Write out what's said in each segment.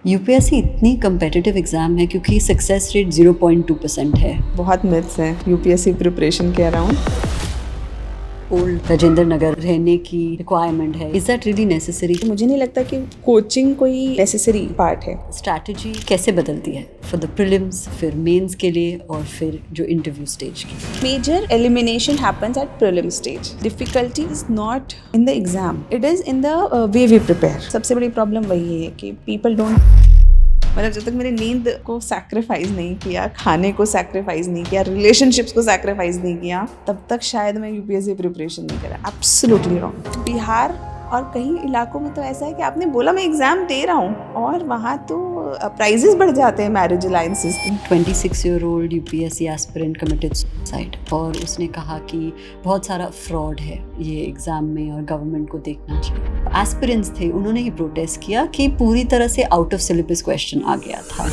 UPSC इतनी competitive exam है क्योंकि सक्सेस रेट 0.2% है। बहुत मिथ्स हैं यूपीएससी प्रिपरेशन के अराउंड। ओल्ड राजेंद्र नगर रहने की रिक्वायरमेंट है, इज दैट रियली नेसेसरी? मुझे नहीं लगता कि कोचिंग कोई नेसेसरी पार्ट है। स्ट्रैटेजी कैसे बदलती है फॉर द प्रीलिम्स, फिर मेंस के लिए और फिर जो इंटरव्यू स्टेज की? Major elimination happens at prelim stage. Difficulty is not in the exam, it is in the way we prepare. सबसे बड़ी प्रॉब्लम वही है कि पीपल डोंट, मतलब जब तक मेरी नींद को सैक्रिफाइस नहीं किया, खाने को सैक्रिफाइस नहीं किया, रिलेशनशिप्स को सैक्रिफाइस नहीं किया, तब तक शायद मैं यूपीएससी प्रिपरेशन नहीं करा। Absolutely wrong. बिहार और कई इलाकों में तो ऐसा है कि आपने बोला मैं एग्जाम दे रहा हूँ और वहाँ तो प्राइजेस बढ़ जाते हैं marriage alliances. 26-year-old UPSC aspirant committed suicide और उसने कहा कि बहुत सारा फ्रॉड है ये एग्जाम में और गवर्नमेंट को देखना चाहिए। एस्पिरेंट्स थे, उन्होंने ही प्रोटेस्ट किया कि पूरी तरह से आउट ऑफ सिलेबस क्वेश्चन आ गया था।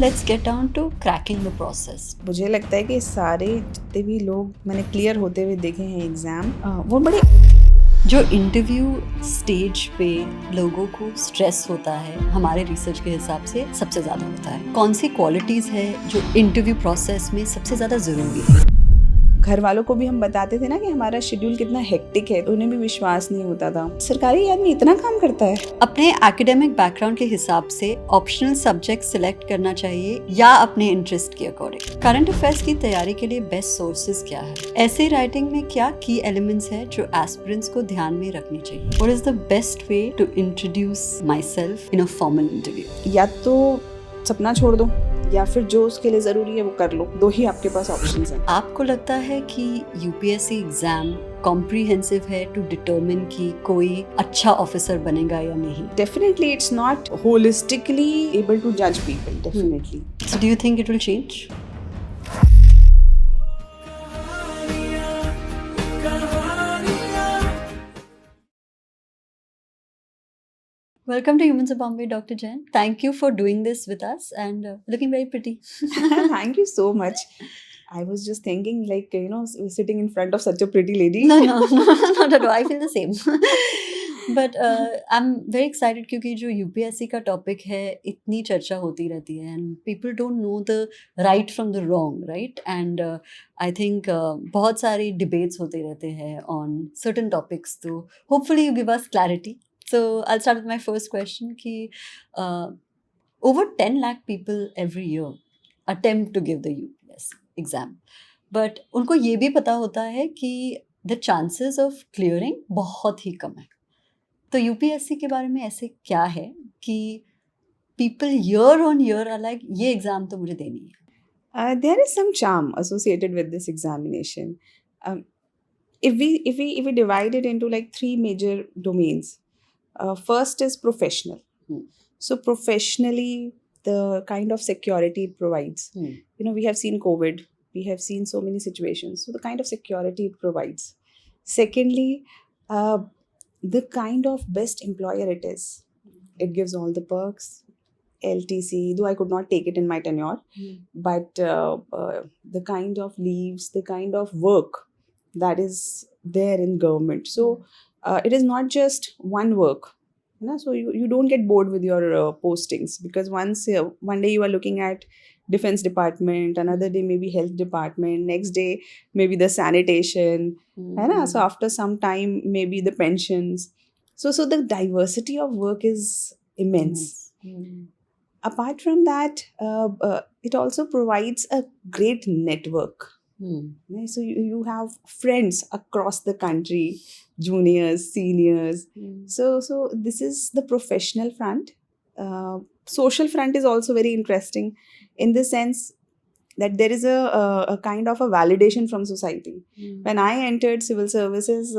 Let's get down to cracking the process. मुझे लगता है कि सारे जितने भी लोग मैंने क्लियर होते हुए देखे हैं एग्जाम, वो बड़े जो इंटरव्यू स्टेज पे लोगों को स्ट्रेस होता है, हमारे रिसर्च के हिसाब से सबसे ज़्यादा होता है। कौन सी क्वालिटीज़ है जो इंटरव्यू प्रोसेस में सबसे ज़्यादा ज़रूरी है? घर वालों को भी हम बताते थे ना कि हमारा शेड्यूल कितना हेक्टिक है, उन्हें भी विश्वास नहीं होता था। सरकारी आदमी इतना काम करता है। अपने एकेडमिक बैकग्राउंड के हिसाब से ऑप्शनल सब्जेक्ट सिलेक्ट करना चाहिए या अपने इंटरेस्ट के अकॉर्डिंग। करंट अफेयर्स की तैयारी के लिए बेस्ट सोर्सेज क्या है? ऐसे राइटिंग में क्या की एलिमेंट्स है जो एस्पिरेंट्स को ध्यान में रखनी चाहिए? What is the best way to introduce myself in a formal interview? या तो सपना छोड़ दो या फिर जो उसके लिए जरूरी है वो कर लो। दो ही आपके पास ऑप्शंस हैं। आपको लगता है कि यूपीएससी एग्जाम कॉम्प्रिहेंसिव है टू डिटरमिन कि कोई अच्छा ऑफिसर बनेगा या नहीं? Definitely it's not holistically able to जज people, definitely. So do you think it will change? Welcome to Humans of Bombay, Dr. Jain. Thank you for doing this with us and looking very pretty. Thank you so much. I was just thinking, like, sitting in front of such a pretty lady. No, not at all. I feel the same. But I'm very excited क्योंकि जो UPSC का topic है इतनी चर्चा होती रहती है and people don't know the right from the wrong, right? And I think बहुत सारी debates होते रहते हैं on certain topics. तो hopefully you give us clarity. So I'll start with my first question कि over 10 lakh people every year attempt to give the UPSC exam. But उनको ये भी पता होता है कि the chances of clearing बहुत ही कम है। तो यूपीएससी के बारे में ऐसे क्या है कि people year on year are like ये एग्जाम तो मुझे देनी है? There is some charm associated with this examination. If we divide it into like three major domains, first is professional. So professionally, the kind of security it provides. We have seen COVID, we have seen so many situations. So the kind of security it provides. Secondly, the kind of best employer it is. It gives all the perks. LTC, though I could not take it in my tenure, but the kind of leaves, the kind of work that is there in government. So it is not just one work. So you don't get bored with your postings, because once one day you are looking at defense department, another day maybe health department, next day maybe the sanitation, so after some time maybe the pensions. So the diversity of work is immense. Apart from that, it also provides a great network. So you have friends across the country, juniors, seniors. So this is the professional front. Social front is also very interesting in the sense that there is a kind of a validation from society. When I entered civil services,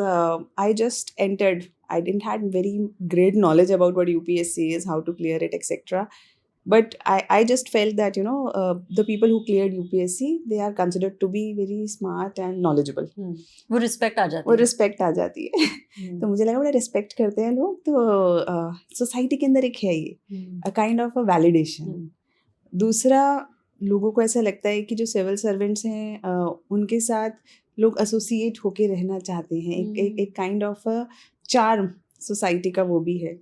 I just entered. I didn't have very great knowledge about what UPSC is, how to clear it, etc. But I just felt that, the people who cleared UPSC, they are considered to be very smart and knowledgeable. वो respect आ जाती है। तो मुझे लगा बड़ा respect करते हैं लोग, तो सोसाइटी के अंदर एक है ये a kind of a validation. दूसरा, लोगों को ऐसा लगता है कि जो सिविल सर्वेंट्स हैं उनके साथ लोग एसोसिएट होके रहना चाहते हैं। एक kind of a charm society का वो भी है।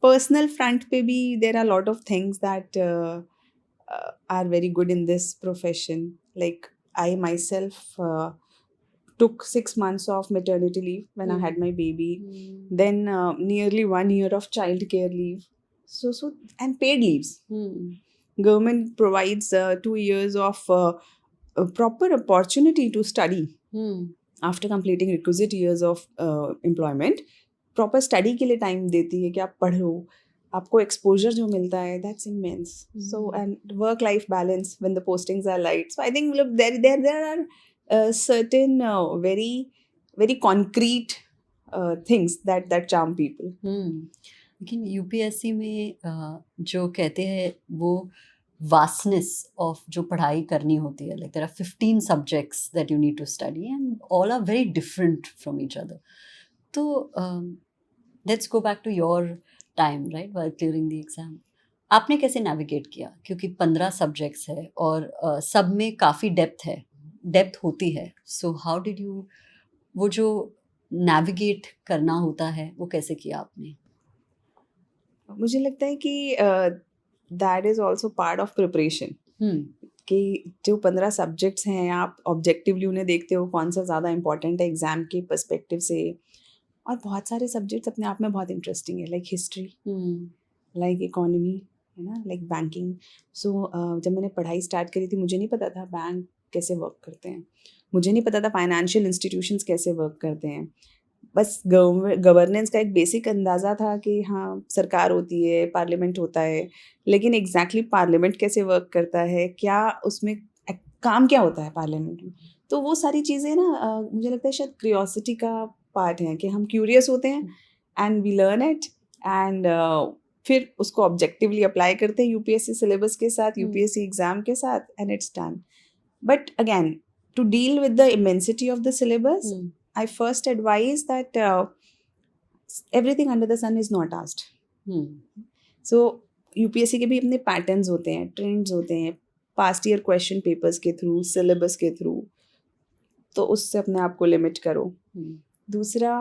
personal front पे भी there are a lot of things that are very good in this profession. Like I myself took 6 months of maternity leave when I had my baby. Then nearly 1 year of child care leave. So and paid leaves. Government provides 2 years of a proper opportunity to study after completing requisite years of employment. Proper study के लिए time देती है कि आप पढ़ो, आपको exposure जो मिलता है that's immense. So and work life balance when the postings are light. So I think मतलब there are certain very concrete things that charm people. लेकिन यूपीएससी में जो कहते हैं वो vastness of जो पढ़ाई करनी होती है, like there are 15 subjects that you need to study and all are very different from each other. तो let's go back to your time, right, while clearing the exam. आपने कैसे navigate किया, क्योंकि 15 subjects है और सब में काफ़ी डेप्थ होती है. So how did you, वो जो navigate करना होता है वो कैसे किया आपने? मुझे लगता है कि that is also part of preparation. कि जो 15 सब्जेक्ट्स हैं आप ऑब्जेक्टिवली उन्हें देखते हो कौन सा ज़्यादा इंपॉर्टेंट है एग्जाम के पर्सपेक्टिव से. और बहुत सारे सब्जेक्ट्स अपने आप में बहुत इंटरेस्टिंग है, लाइक हिस्ट्री, लाइक इकोनॉमी, है ना, लाइक बैंकिंग. सो जब मैंने पढ़ाई स्टार्ट करी थी मुझे नहीं पता था बैंक कैसे वर्क करते हैं, मुझे नहीं पता था फाइनेंशियल इंस्टीट्यूशंस कैसे वर्क करते हैं. बस गवर्नेंस का एक बेसिक अंदाज़ा था कि हाँ सरकार होती है, पार्लियामेंट होता है, लेकिन एग्जैक्टली पार्लियामेंट कैसे वर्क करता है, क्या उसमें काम क्या होता है पार्लियामेंट में. तो वो सारी चीज़ें ना मुझे लगता है शायद क्यूरियोसिटी का पार्ट है कि हम क्यूरियस होते हैं and we learn it and फिर उसको ऑब्जेक्टिवली अप्लाई करते हैं यूपीएससी सिलेबस के साथ, यूपीएससी एग्जाम के साथ, and it's done. But again to deal with the immensity of the syllabus, I first advise that everything under the sun is not asked. So UPSC के भी अपने patterns होते हैं, trends होते हैं, पास्ट ईयर क्वेश्चन पेपर्स के through, syllabus के through. तो उससे अपने आप को लिमिट करो. दूसरा,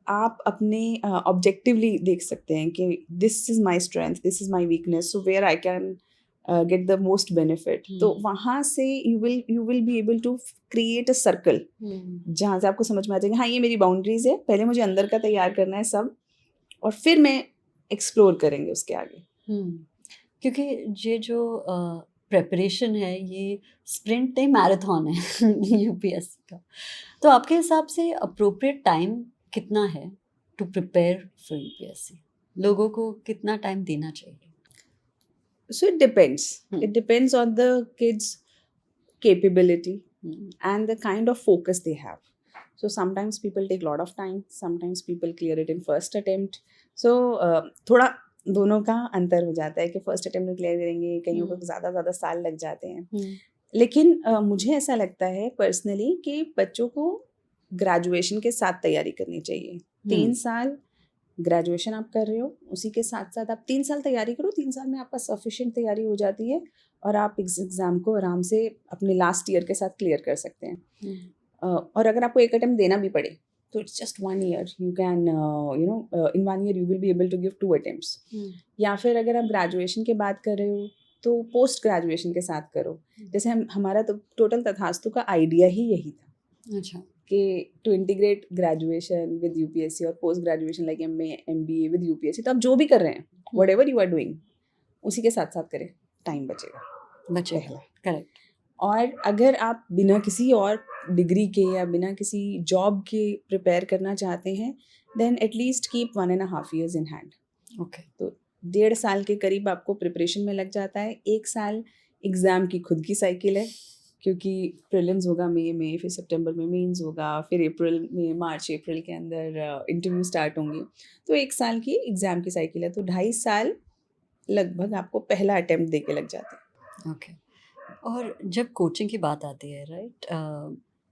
आप अपने ऑब्जेक्टिवली देख सकते हैं कि this is my strength, this is my weakness, so where I can get the most benefit. तो वहाँ से you will be able to create a circle जहाँ से आपको समझ में आ जाएगा हाँ ये मेरी बाउंड्रीज है, पहले मुझे अंदर का तैयार करना है सब, और फिर मैं एक्सप्लोर करेंगे उसके आगे. क्योंकि ये जो प्रेपरेशन है ये स्प्रिंट नहीं मैराथन है यूपीएससी का. तो आपके हिसाब से अप्रोप्रिएट टाइम कितना है टू प्रिपेयर फॉर यूपीएससी? लोगों को कितना टाइम देना चाहिए? So it depends. It depends on the kids' capability and the kind of focus they have. So sometimes people take a lot of time, sometimes people clear it in first attempt. So थोड़ा दोनों का अंतर हो जाता है कि first attempt में clear करेंगे, कईयों को ज़्यादा साल लग जाते हैं. लेकिन मुझे ऐसा लगता है पर्सनली कि बच्चों को ग्रेजुएशन के साथ तैयारी करनी चाहिए. 3 साल ग्रेजुएशन आप कर रहे हो, उसी के साथ साथ आप 3 साल तैयारी करो. 3 साल में आपका सफिशिएंट तैयारी हो जाती है और आप एग्ज़ाम को आराम से अपने लास्ट ईयर के साथ क्लियर कर सकते हैं. और अगर आपको एक अटेम्प्ट देना भी पड़े तो it's just 1 year, you can in 1 year you will be able to give 2 attempts. या फिर अगर आप ग्रेजुएशन के बाद कर रहे हो तो पोस्ट ग्रेजुएशन के साथ करो. जैसे हमारा तो टोटल तथास्तु का आइडिया ही यही था. अच्छा. कि to integrate graduation with UPSC और post graduation like MA MBA with UPSC. तो आप जो भी कर रहे हैं व्हाटएवर यू आर डूइंग उसी के साथ साथ करें, टाइम बचेगा. करेक्ट. और अगर आप बिना किसी और डिग्री के या बिना किसी जॉब के प्रिपेयर करना चाहते हैं then at least keep 1.5 years in hand. Okay. तो 1.5 साल के करीब आपको प्रिपरेशन में लग जाता है. 1 साल एग्ज़ाम की खुद की साइकिल है, क्योंकि प्रीलिम्स होगा मई में, फिर सितंबर में मेंस होगा, फिर अप्रैल में मार्च अप्रैल के अंदर इंटरव्यू स्टार्ट होंगे. तो 1 साल की एग्ज़ाम की साइकिल है. तो 2.5 साल लगभग आपको पहला अटेम्प्ट दे के लग जाते हैं. ओके. और जब कोचिंग की बात आती है, राइट,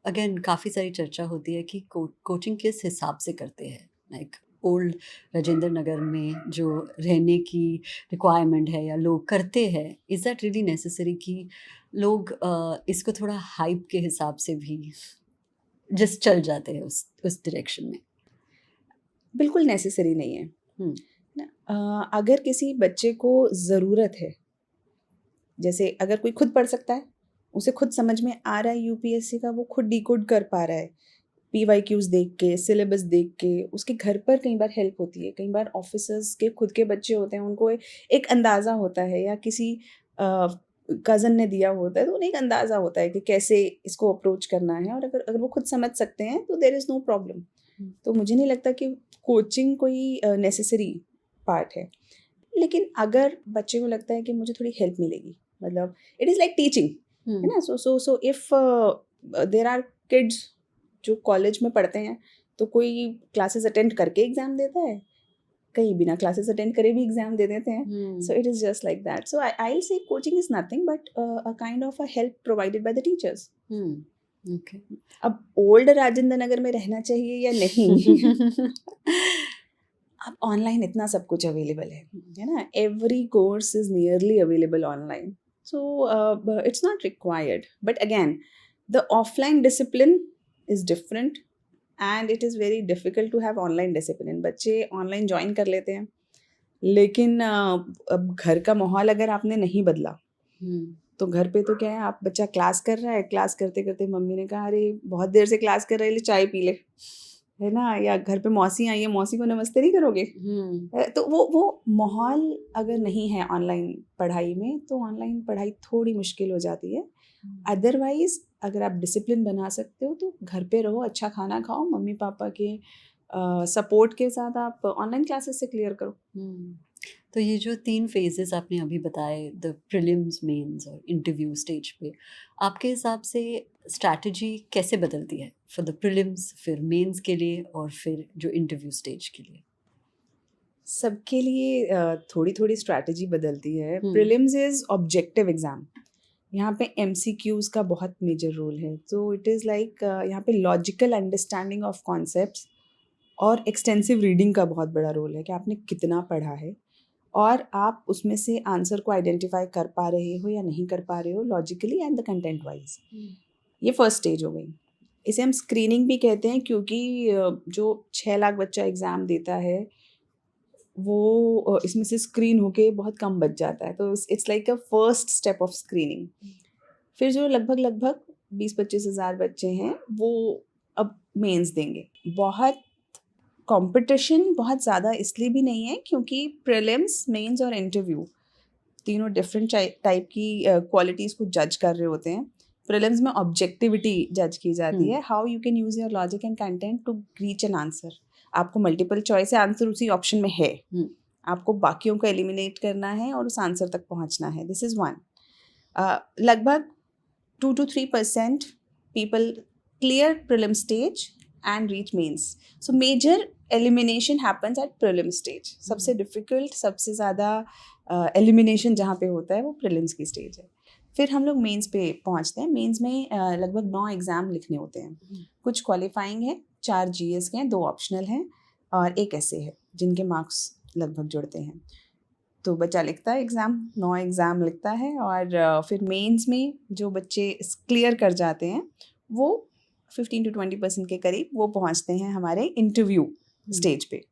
अगेन काफ़ी सारी चर्चा होती है कि कोचिंग किस हिसाब से करते हैं. लाइक ओल्ड राजेंद्र नगर में जो रहने की रिक्वायरमेंट है या लोग करते हैं, इज़ दैट रियली नेसेसरी कि लोग इसको थोड़ा हाइप के हिसाब से भी जस्ट चल जाते हैं उस डायरेक्शन में? बिल्कुल नेसेसरी नहीं है. अगर किसी बच्चे को ज़रूरत है, जैसे अगर कोई खुद पढ़ सकता है, उसे खुद समझ में आ रहा है यूपीएससी का, वो खुद डिकोड कर पा रहा है, पीवाईक्यूज देख के, सिलेबस देख के, उसके घर पर कई बार हेल्प होती है, कई बार ऑफिसर्स के खुद के बच्चे होते हैं, उनको एक अंदाज़ा होता है, या किसी कज़न ने दिया होता है तो उन्हें एक अंदाज़ा होता है कि कैसे इसको अप्रोच करना है, और अगर अगर वो खुद समझ सकते हैं तो देयर इज़ नो प्रॉब्लम। तो मुझे नहीं लगता कि कोचिंग कोई नेसेसरी पार्ट है। लेकिन अगर बच्चे को लगता है कि मुझे थोड़ी हेल्प मिलेगी, मतलब इट इज़ लाइक टीचिंग, है ना? So if there are kids जो कॉलेज में पढ़ते हैं, तो कोई क्लासेस अटेंड करके एग्ज़ाम देता है, कहीं बिना क्लासेस अटेंड करे भी एग्ज़ाम दे देते हैं। So it is just like that. So I will से coaching is nothing but a kind of a help provided by the teachers. Okay. अब ओल्ड राजेंद्र नगर में रहना चाहिए या नहीं? अब ऑनलाइन इतना सब कुछ अवेलेबल है ना? Every course is nearly available online, so it's not required. But again the offline discipline is different and it is very difficult to have online discipline. बच्चे ऑनलाइन ज्वाइन कर लेते हैं, लेकिन अब घर का माहौल अगर आपने नहीं बदला, तो घर पे तो क्या है, आप बच्चा क्लास कर रहा है, क्लास करते करते मम्मी ने कहा अरे बहुत देर से क्लास कर रहा है, ले चाय पी ले, है ना? या घर पे मौसी आई है, मौसी को नमस्ते नहीं करोगे? तो वो माहौल अगर नहीं है ऑनलाइन पढ़ाई में, तो ऑनलाइन पढ़ाई थोड़ी मुश्किल हो जाती है। अदरवाइज अगर आप डिसिप्लिन बना सकते हो तो घर पे रहो, अच्छा खाना खाओ, मम्मी पापा के सपोर्ट के साथ आप ऑनलाइन क्लासेस से क्लियर करो। तो ये जो 3 फेजेस आपने अभी बताए, द प्रीलिम्स, मेंस और इंटरव्यू स्टेज पे, आपके हिसाब से स्ट्रैटेजी कैसे बदलती है फॉर द प्रीलिम्स, फिर मेंस के लिए और फिर जो इंटरव्यू स्टेज के लिए? सबके लिए थोड़ी थोड़ी स्ट्रैटेजी बदलती है। प्रीलिम्स इज ऑब्जेक्टिव एग्जाम, यहाँ पे एमसीक्यूज का बहुत मेजर रोल है। तो इट इज़ लाइक यहाँ पे लॉजिकल अंडरस्टैंडिंग ऑफ कॉन्सेप्ट्स और एक्सटेंसिव रीडिंग का बहुत बड़ा रोल है कि आपने कितना पढ़ा है और आप उसमें से आंसर को आइडेंटिफाई कर पा रहे हो या नहीं कर पा रहे हो logically and the content wise. ये फर्स्ट स्टेज हो गई। इसे हम स्क्रीनिंग भी कहते हैं, क्योंकि जो 6 लाख बच्चा एग्ज़ाम देता है वो इसमें से स्क्रीन होके बहुत कम बच जाता है, तो it's like a first step of screening. फिर जो लगभग 20-25 हज़ार बच्चे हैं वो अब मेंस देंगे। बहुत कंपटीशन बहुत ज़्यादा इसलिए भी नहीं है क्योंकि प्रीलिम्स, मेंस और इंटरव्यू तीनों डिफरेंट टाइप की क्वालिटीज़ को जज कर रहे होते हैं। प्रीलिम्स में ऑब्जेक्टिविटी जज की जाती है, how you can use your logic and content to reach an answer. आपको मल्टीपल चॉइस है, आंसर उसी ऑप्शन में है, आपको बाकियों को एलिमिनेट करना है और उस आंसर तक पहुंचना है। This is one. लगभग 2 to 3% people clear prelim stage and reach mains. So major elimination happens at prelim stage. सबसे difficult, सबसे ज़्यादा elimination जहाँ पे होता है वो prelims की stage है। फिर हम लोग मेंस पे पहुँचते हैं। मेंस में लगभग 9 एग्ज़ाम लिखने होते हैं। कुछ क्वालिफाइंग है, 4 जीएस के हैं, 2 ऑप्शनल हैं और 1 ऐसे है जिनके मार्क्स लगभग जुड़ते हैं। तो बच्चा लिखता है एग्ज़ाम, 9 एग्ज़ाम लिखता है और फिर मेंस में जो बच्चे क्लियर कर जाते हैं वो 15 to 20% के करीब वो पहुंचते हैं हमारे इंटरव्यू स्टेज पे।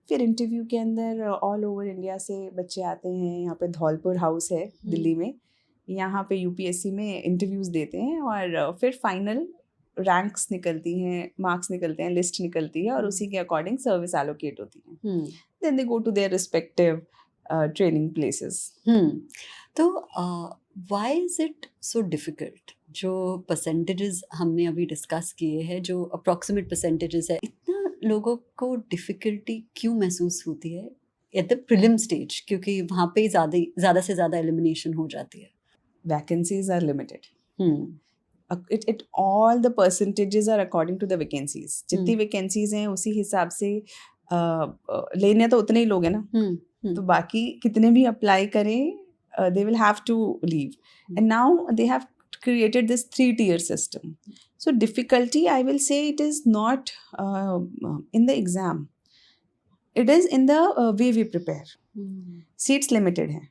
फिर इंटरव्यू के अंदर ऑल ओवर इंडिया से बच्चे आते हैं। यहाँ पे धौलपुर हाउस है दिल्ली में, यहाँ पे यूपीएससी में इंटरव्यूज़ देते हैं और फिर फाइनल रैंक्स निकलती हैं, मार्क्स निकलते हैं, लिस्ट निकलती है और उसी के अकॉर्डिंग सर्विस एलोकेट होती है। Then they go to their respective training places. तो why is it so difficult? जो परसेंटेजेस हमने अभी डिस्कस किए हैं, जो अप्रॉक्सीमेट परसेंटेजेस है, इतना लोगों को डिफिकल्टी क्यों महसूस होती है एट द प्रीलिम स्टेज? क्योंकि वहाँ पे ज़्यादा से ज़्यादा एलिमिनेशन हो जाती है। Vacancies are limited. It all the percentages are according to the vacancies. जितनी वैकेंसीज हैं उसी हिसाब से लेने तो उतने ही लोग हैं ना, तो बाकी कितने भी अप्लाई करें they will have to leave. And now they have created this 3-tier system. So difficulty, I will say, it is not in the exam. It is in the way we prepare. Seats limited हैं,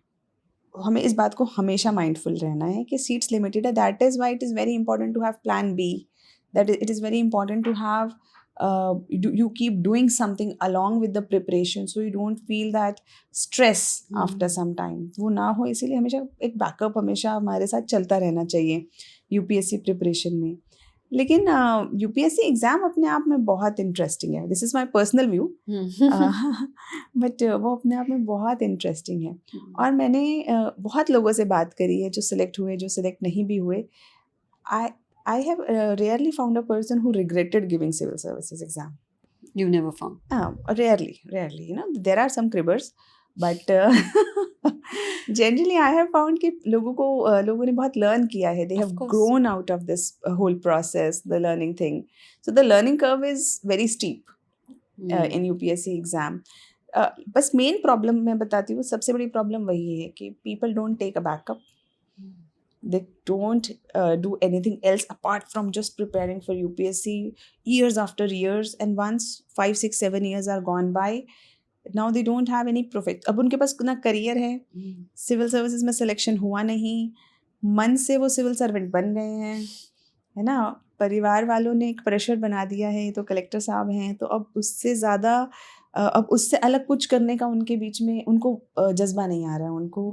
हमें इस बात को हमेशा mindful रहना है कि seats limited है। That is why it is very important to have plan B, that it is very important to have you keep doing something along with the preparation, so you don't feel that stress after some time. वो ना हो, इसीलिए हमेशा एक backup हमेशा हमारे साथ चलता रहना चाहिए यूपीएससी प्रिपरेशन में. लेकिन यूपीएससी एग्ज़ाम अपने आप में बहुत इंटरेस्टिंग है. This is my personal view, but वो अपने आप में बहुत इंटरेस्टिंग है. और मैंने बहुत लोगों से बात करी है जो सिलेक्ट हुए, जो सिलेक्ट नहीं भी हुए. I have rarely found a person who regretted giving civil services exam. You never found? Rarely. You know, there are some cribbers, but generally I have found कि लोगों ने बहुत learn किया है. They have grown out of this whole process, the learning thing. So the learning curve is very steep in UPSC exam. बस main problem मैं बताती हूँ, सबसे बड़ी problem वही है कि people don't take a backup. They don't do anything else apart from just preparing for UPSC years after years. And once 5, 6, 7 years are gone by, now they don't have any profit. अब उनके पास ना career है, civil services में selection हुआ नहीं, मन से वो सिविल सर्वेंट बन गए हैं, है ना. परिवार वालों ने एक प्रेशर बना दिया है, तो कलेक्टर साहब हैं, तो अब उससे ज़्यादा अब उससे अलग कुछ करने का उनके बीच में उनको जज्बा नहीं आ रहा है, उनको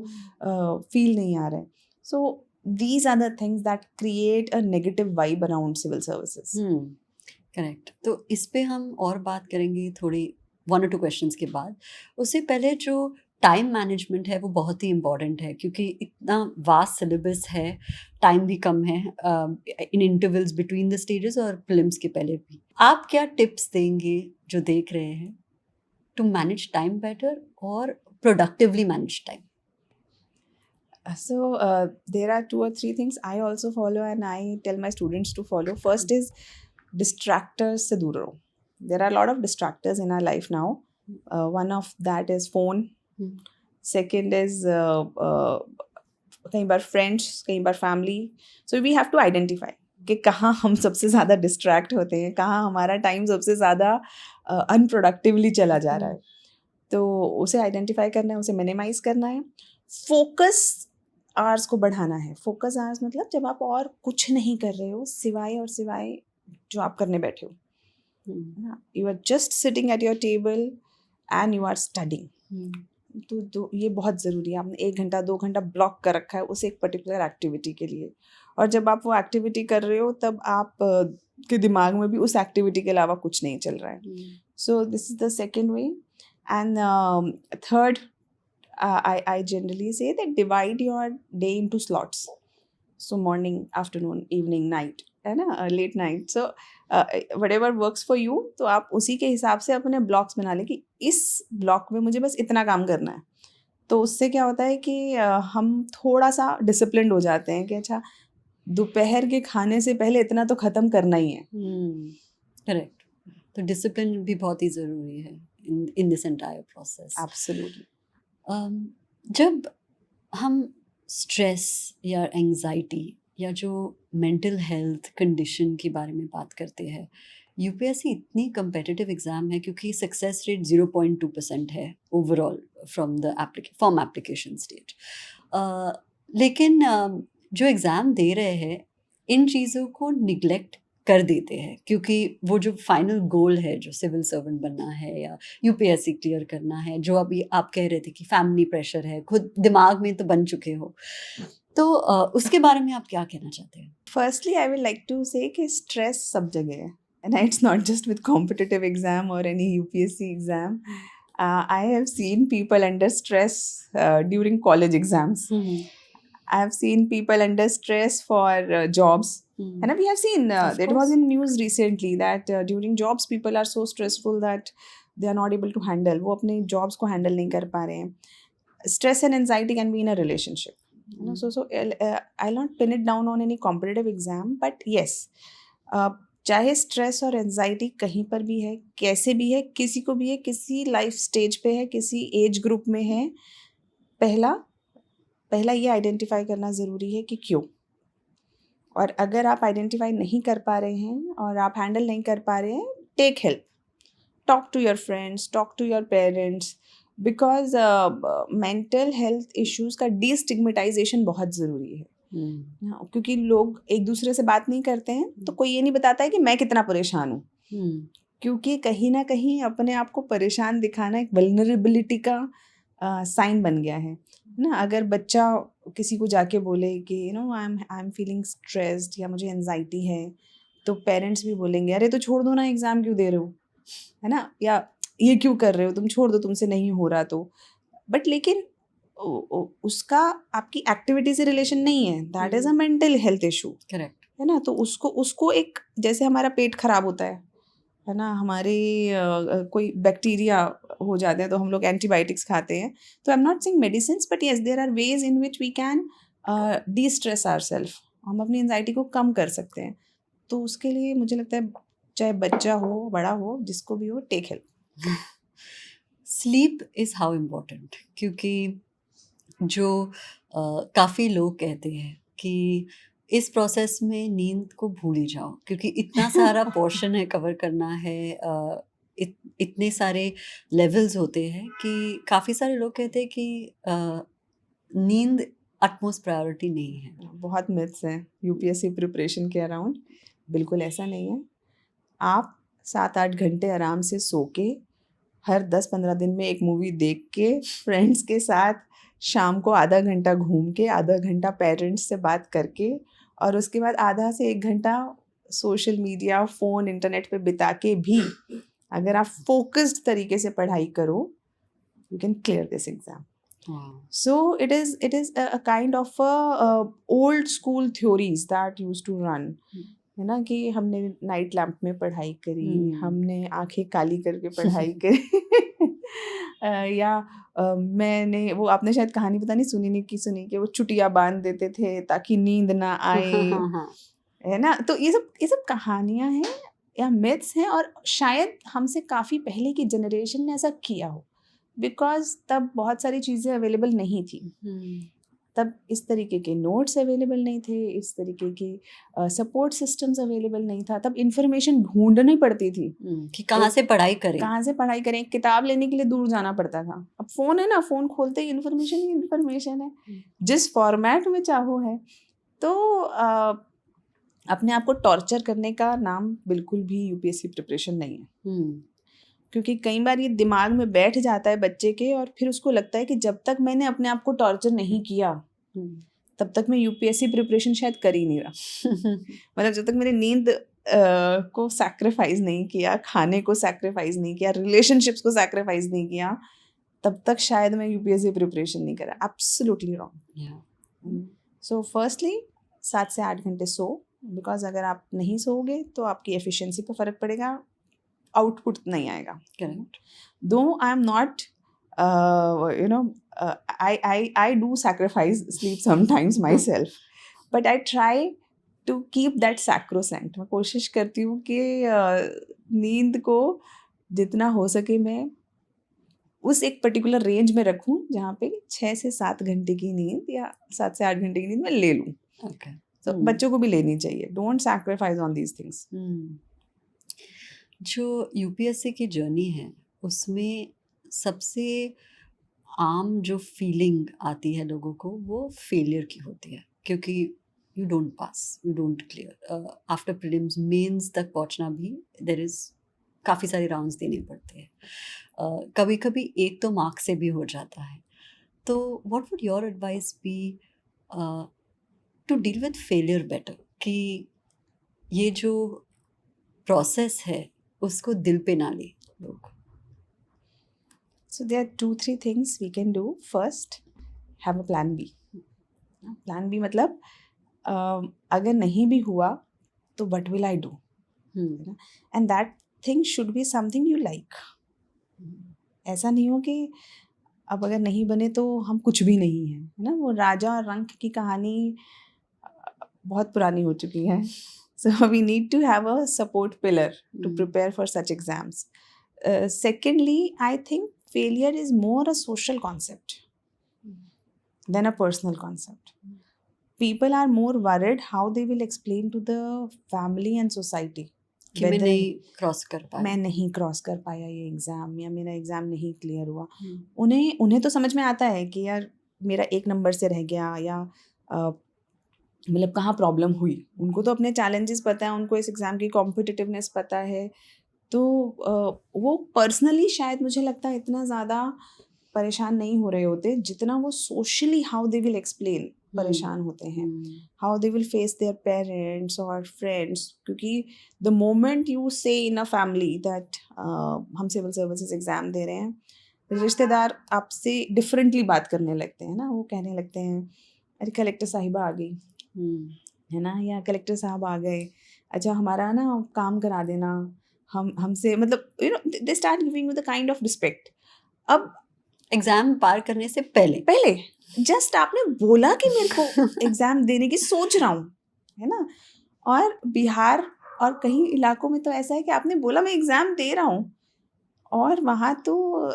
फील नहीं आ रहा है. सो these are the things that create a negative vibe around civil services. Correct. तो इस पे हम और बात करेंगे थोड़ी 1 or 2 क्वेश्चंस के बाद. उससे पहले जो टाइम मैनेजमेंट है वो बहुत ही इम्पॉर्टेंट है, क्योंकि इतना वास्ट सिलेबस है, टाइम भी कम है इन इंटरवल्स बिटवीन द स्टेजेस और प्रीलिम्स के पहले भी. आप क्या टिप्स देंगे जो देख रहे हैं टू मैनेज टाइम बेटर और productively manage time? So there are 2 or 3 things I also follow and I tell my students to follow. First is distractors se dur raho. There are a lot of distractors in our life now. One of that is phone. Second is कई बार friends, कई बार family. So we have to identify कि कहाँ हम सबसे ज़्यादा distract होते हैं, कहाँ हमारा time सबसे ज़्यादा unproductively चला जा रहा है. तो उसे identify करना है, उसे minimize करना है. फोकस आवर्स को बढ़ाना है. फोकस आवर्स मतलब जब आप और कुछ नहीं कर रहे हो सिवाय जो आप करने बैठे हो, you are just sitting at your table and you are studying. तो ये बहुत ज़रूरी है. आपने 1 घंटा 2 घंटा ब्लॉक कर रखा है उस एक पर्टिकुलर एक्टिविटी के लिए, और जब आप वो एक्टिविटी कर रहे हो तब आप के दिमाग में भी उस एक्टिविटी के अलावा कुछ नहीं चल रहा है. So this is the second way. And third, I generally say that divide your day into slots. So morning, afternoon, evening, night, है ना, late night. So whatever works for you. तो आप उसी के हिसाब से अपने ब्लॉक्स बना लें कि इस ब्लॉक में मुझे बस इतना काम करना है. तो उससे क्या होता है कि हम थोड़ा सा डिसिप्लिन्ड हो जाते हैं कि अच्छा दोपहर के खाने से पहले इतना तो ख़त्म करना ही है. करेक्ट. तो डिसिप्लिन भी बहुत ही ज़रूरी है in this entire process. Absolutely. जब हम स्ट्रेस या एंजाइटी या जो मेंटल हेल्थ कंडीशन के बारे में बात करते हैं, यूपीएससी इतनी कम्पिटिटिव एग्ज़ाम है क्योंकि सक्सेस रेट 0.2% है overall from the form application stage. लेकिन जो एग्ज़ाम दे रहे हैं इन चीज़ों को निगलेक्ट कर देते हैं, क्योंकि वो जो फाइनल गोल है, जो सिविल सर्वेंट बनना है या यूपीएससी क्लियर करना है, जो अभी आप कह रहे थे कि फैमिली प्रेशर है, खुद दिमाग में तो बन चुके हो, तो उसके बारे में आप क्या कहना चाहते हैं? Firstly I will like to say कि स्ट्रेस सब जगह है, and it's not just with competitive exam और any UPSC exam. I have seen people under stress during college exams. I have seen people under stress for jobs. And we have seen it was in news recently that during jobs people are so stressful that they are not able to handle. वो अपने jobs को handle नहीं कर पा रहे हैं. Stress and anxiety can be in a relationship. You know, so I'll not pin it down on any competitive exam, but yes, चाहे stress और एंजाइटी कहीं पर भी है, कैसे भी है, किसी को भी है, किसी लाइफ स्टेज पे है, किसी एज ग्रुप में है, पहला ये आइडेंटिफाई करना ज़रूरी है कि क्यों. और अगर आप आइडेंटिफाई नहीं कर पा रहे हैं और आप हैंडल नहीं कर पा रहे हैं, take help. Talk to your friends, talk to your parents, because mental health issues का डिस्टिग्मेटाइजेशन बहुत ज़रूरी है. क्योंकि लोग एक दूसरे से बात नहीं करते हैं, तो कोई ये नहीं बताता है कि मैं कितना परेशान हूँ. क्योंकि कहीं ना कहीं अपने आप को परेशान दिखाना एक वल्नरेबिलिटी का साइन बन गया है ना। अगर बच्चा किसी को जाके बोले कि आई एम फीलिंग स्ट्रेस्ड या मुझे एनजाइटी है, तो पेरेंट्स भी बोलेंगे अरे तो छोड़ दो ना, एग्ज़ाम क्यों दे रहे हो, है ना, या ये क्यों कर रहे हो, तुम छोड़ दो, तुमसे नहीं हो रहा तो। बट लेकिन उसका आपकी एक्टिविटी से रिलेशन नहीं है, that is a mental health issue, correct. है ना। तो उसको एक, जैसे हमारा पेट खराब होता है ना, हमारे कोई बैक्टीरिया हो जाते हैं तो हम लोग एंटीबायोटिक्स खाते हैं। तो I am not saying medicine, but yes there are ways in which we can destress our self, हम अपनी एंजाइटी को कम कर सकते हैं। तो उसके लिए मुझे लगता है चाहे बच्चा हो बड़ा हो जिसको भी हो, take help. Sleep is how important, क्योंकि जो काफ़ी लोग कहते हैं कि इस प्रोसेस में नींद को भूल ही जाओ, क्योंकि इतना सारा पोर्शन है कवर करना है, इतने सारे लेवल्स होते हैं कि काफ़ी सारे लोग कहते हैं कि नींद अटमोस्ट प्रायोरिटी नहीं है। बहुत मिथ्स हैं यूपीएससी प्रिपरेशन के अराउंड। बिल्कुल ऐसा नहीं है। आप 7-8 घंटे आराम से सो के, हर 10-15 दिन में एक मूवी देख के, फ्रेंड्स के साथ शाम को आधा घंटा घूम के, आधा घंटा पेरेंट्स से बात करके, और उसके बाद आधा से 1 घंटा सोशल मीडिया, फ़ोन, इंटरनेट पे बिता के भी अगर आप फोकस्ड तरीके से पढ़ाई करो, you can clear this exam. So it is a kind of old school theories that used to run, है ना, कि हमने नाइट लैम्प में पढ़ाई करी, हमने आंखें काली करके पढ़ाई करी या मैंने वो, आपने शायद कहानी पता नहीं सुनी नहीं, की सुनी, कि वो चुटिया बांध देते थे ताकि नींद ना आए, है ना। तो ये सब कहानियां हैं या मिथ्स हैं, और शायद हमसे काफ़ी पहले की जनरेशन ने ऐसा किया हो, बिकॉज तब बहुत सारी चीज़ें अवेलेबल नहीं थी। तब इस तरीके के नोट्स अवेलेबल नहीं थे, इस तरीके के सपोर्ट सिस्टम्स अवेलेबल नहीं था। तब इंफॉर्मेशन ढूंढनी पड़ती थी कि कहाँ से पढ़ाई करें, कहाँ से पढ़ाई करें। किताब लेने के लिए दूर जाना पड़ता था। अब फ़ोन है ना, फ़ोन खोलते ही इन्फॉर्मेशन ही इन्फॉर्मेशन है, जिस फॉर्मेट में चाहो है। तो अपने आप को टॉर्चर करने का नाम बिल्कुल भी यूपीएससी प्रिपरेशन नहीं है। क्योंकि कई बार ये दिमाग में बैठ जाता है बच्चे के, और फिर उसको लगता है कि जब तक मैंने अपने आप को टॉर्चर नहीं किया तब तक मैं यूपीएससी प्रिपरेशन शायद कर ही नहीं रहा। मतलब जब तक मैंने नींद को सैक्रिफाइस नहीं किया, खाने को सैक्रिफाइस नहीं किया, रिलेशनशिप्स को सैक्रिफाइस नहीं किया, तब तक शायद मैं यूपीएससी प्रिपरेशन नहीं करा। Absolutely wrong. सो फर्स्टली 7 से 8 घंटे सो, बिकॉज अगर आप नहीं सोओगे तो आपकी एफिशिएंसी पर फ़र्क पड़ेगा, आउटपुट नहीं आएगा। करेक्ट। दो आई am not I do sacrifice sleep sometimes myself, but I try to keep that sacrosanct. मैं कोशिश करती हूँ कि नींद को जितना हो सके मैं उस एक पर्टिकुलर रेंज में रखूँ जहाँ पे 6 से 7 घंटे की नींद या 7 से 8 घंटे की नींद मैं ले लूँ। तो बच्चों को भी लेनी चाहिए। Don't sacrifice on these things. जो यूपीएससी की जर्नी है उसमें सबसे आम जो फीलिंग आती है लोगों को वो फेलियर की होती है, क्योंकि you don't pass, you don't clear, after prelims mains तक पहुंचना भी देयर इज़ काफ़ी सारे राउंड्स देने पड़ते हैं, कभी कभी एक तो मार्क से भी हो जाता है। तो what would your advice be to deal with failure better, कि ये जो प्रोसेस है उसको दिल पे ना ले लोग? So there are 2-3 things we can do. First, have a plan B. Plan B मतलब अगर नहीं भी हुआ तो what will I do? And that thing should be something you like. ऐसा नहीं हो कि अब अगर नहीं बने तो हम कुछ भी नहीं हैं, है ना। वो राजा और रंक की कहानी बहुत पुरानी हो चुकी है। So we need to have a support pillar to prepare for such exams. Secondly, I think failure is more a social concept than a personal concept. People are more worried how they will explain to the family and society कि मैं नहीं cross कर पाया, मैं नहीं cross कर पाया ये एग्ज़ाम, या मेरा एग्ज़ाम नहीं क्लियर हुआ। उन्हें तो समझ में आता है कि यार मेरा 1 नंबर से रह गया, या मतलब कहाँ प्रॉब्लम हुई। उनको तो अपने चैलेंजेस पता है, उनको इस एग्ज़ाम की कॉम्पिटिटिवनेस पता है। तो वो पर्सनली शायद मुझे लगता है इतना ज़्यादा परेशान नहीं हो रहे होते जितना वो socially how they will explain परेशान होते हैं, how they will face their parents और फ्रेंड्स. क्योंकि द मोमेंट यू से इन अ फैमिली दैट हम सिविल सर्विसेज एग्ज़ाम दे रहे हैं, रिश्तेदार आपसे डिफरेंटली बात करने लगते हैं ना. वो कहने लगते हैं अरे कलेक्टर साहिबा आ गई है ना, या कलेक्टर साहब आ गए, अच्छा हमारा ना काम करा देना, हम हमसे मतलब you know they start giving you the kind of respect. अब एग्जाम पार करने से पहले जस्ट आपने बोला कि मेरे को एग्जाम देने की सोच रहा हूँ, है ना. और बिहार और कई इलाकों में तो ऐसा है कि आपने बोला मैं एग्जाम दे रहा हूँ, और वहाँ तो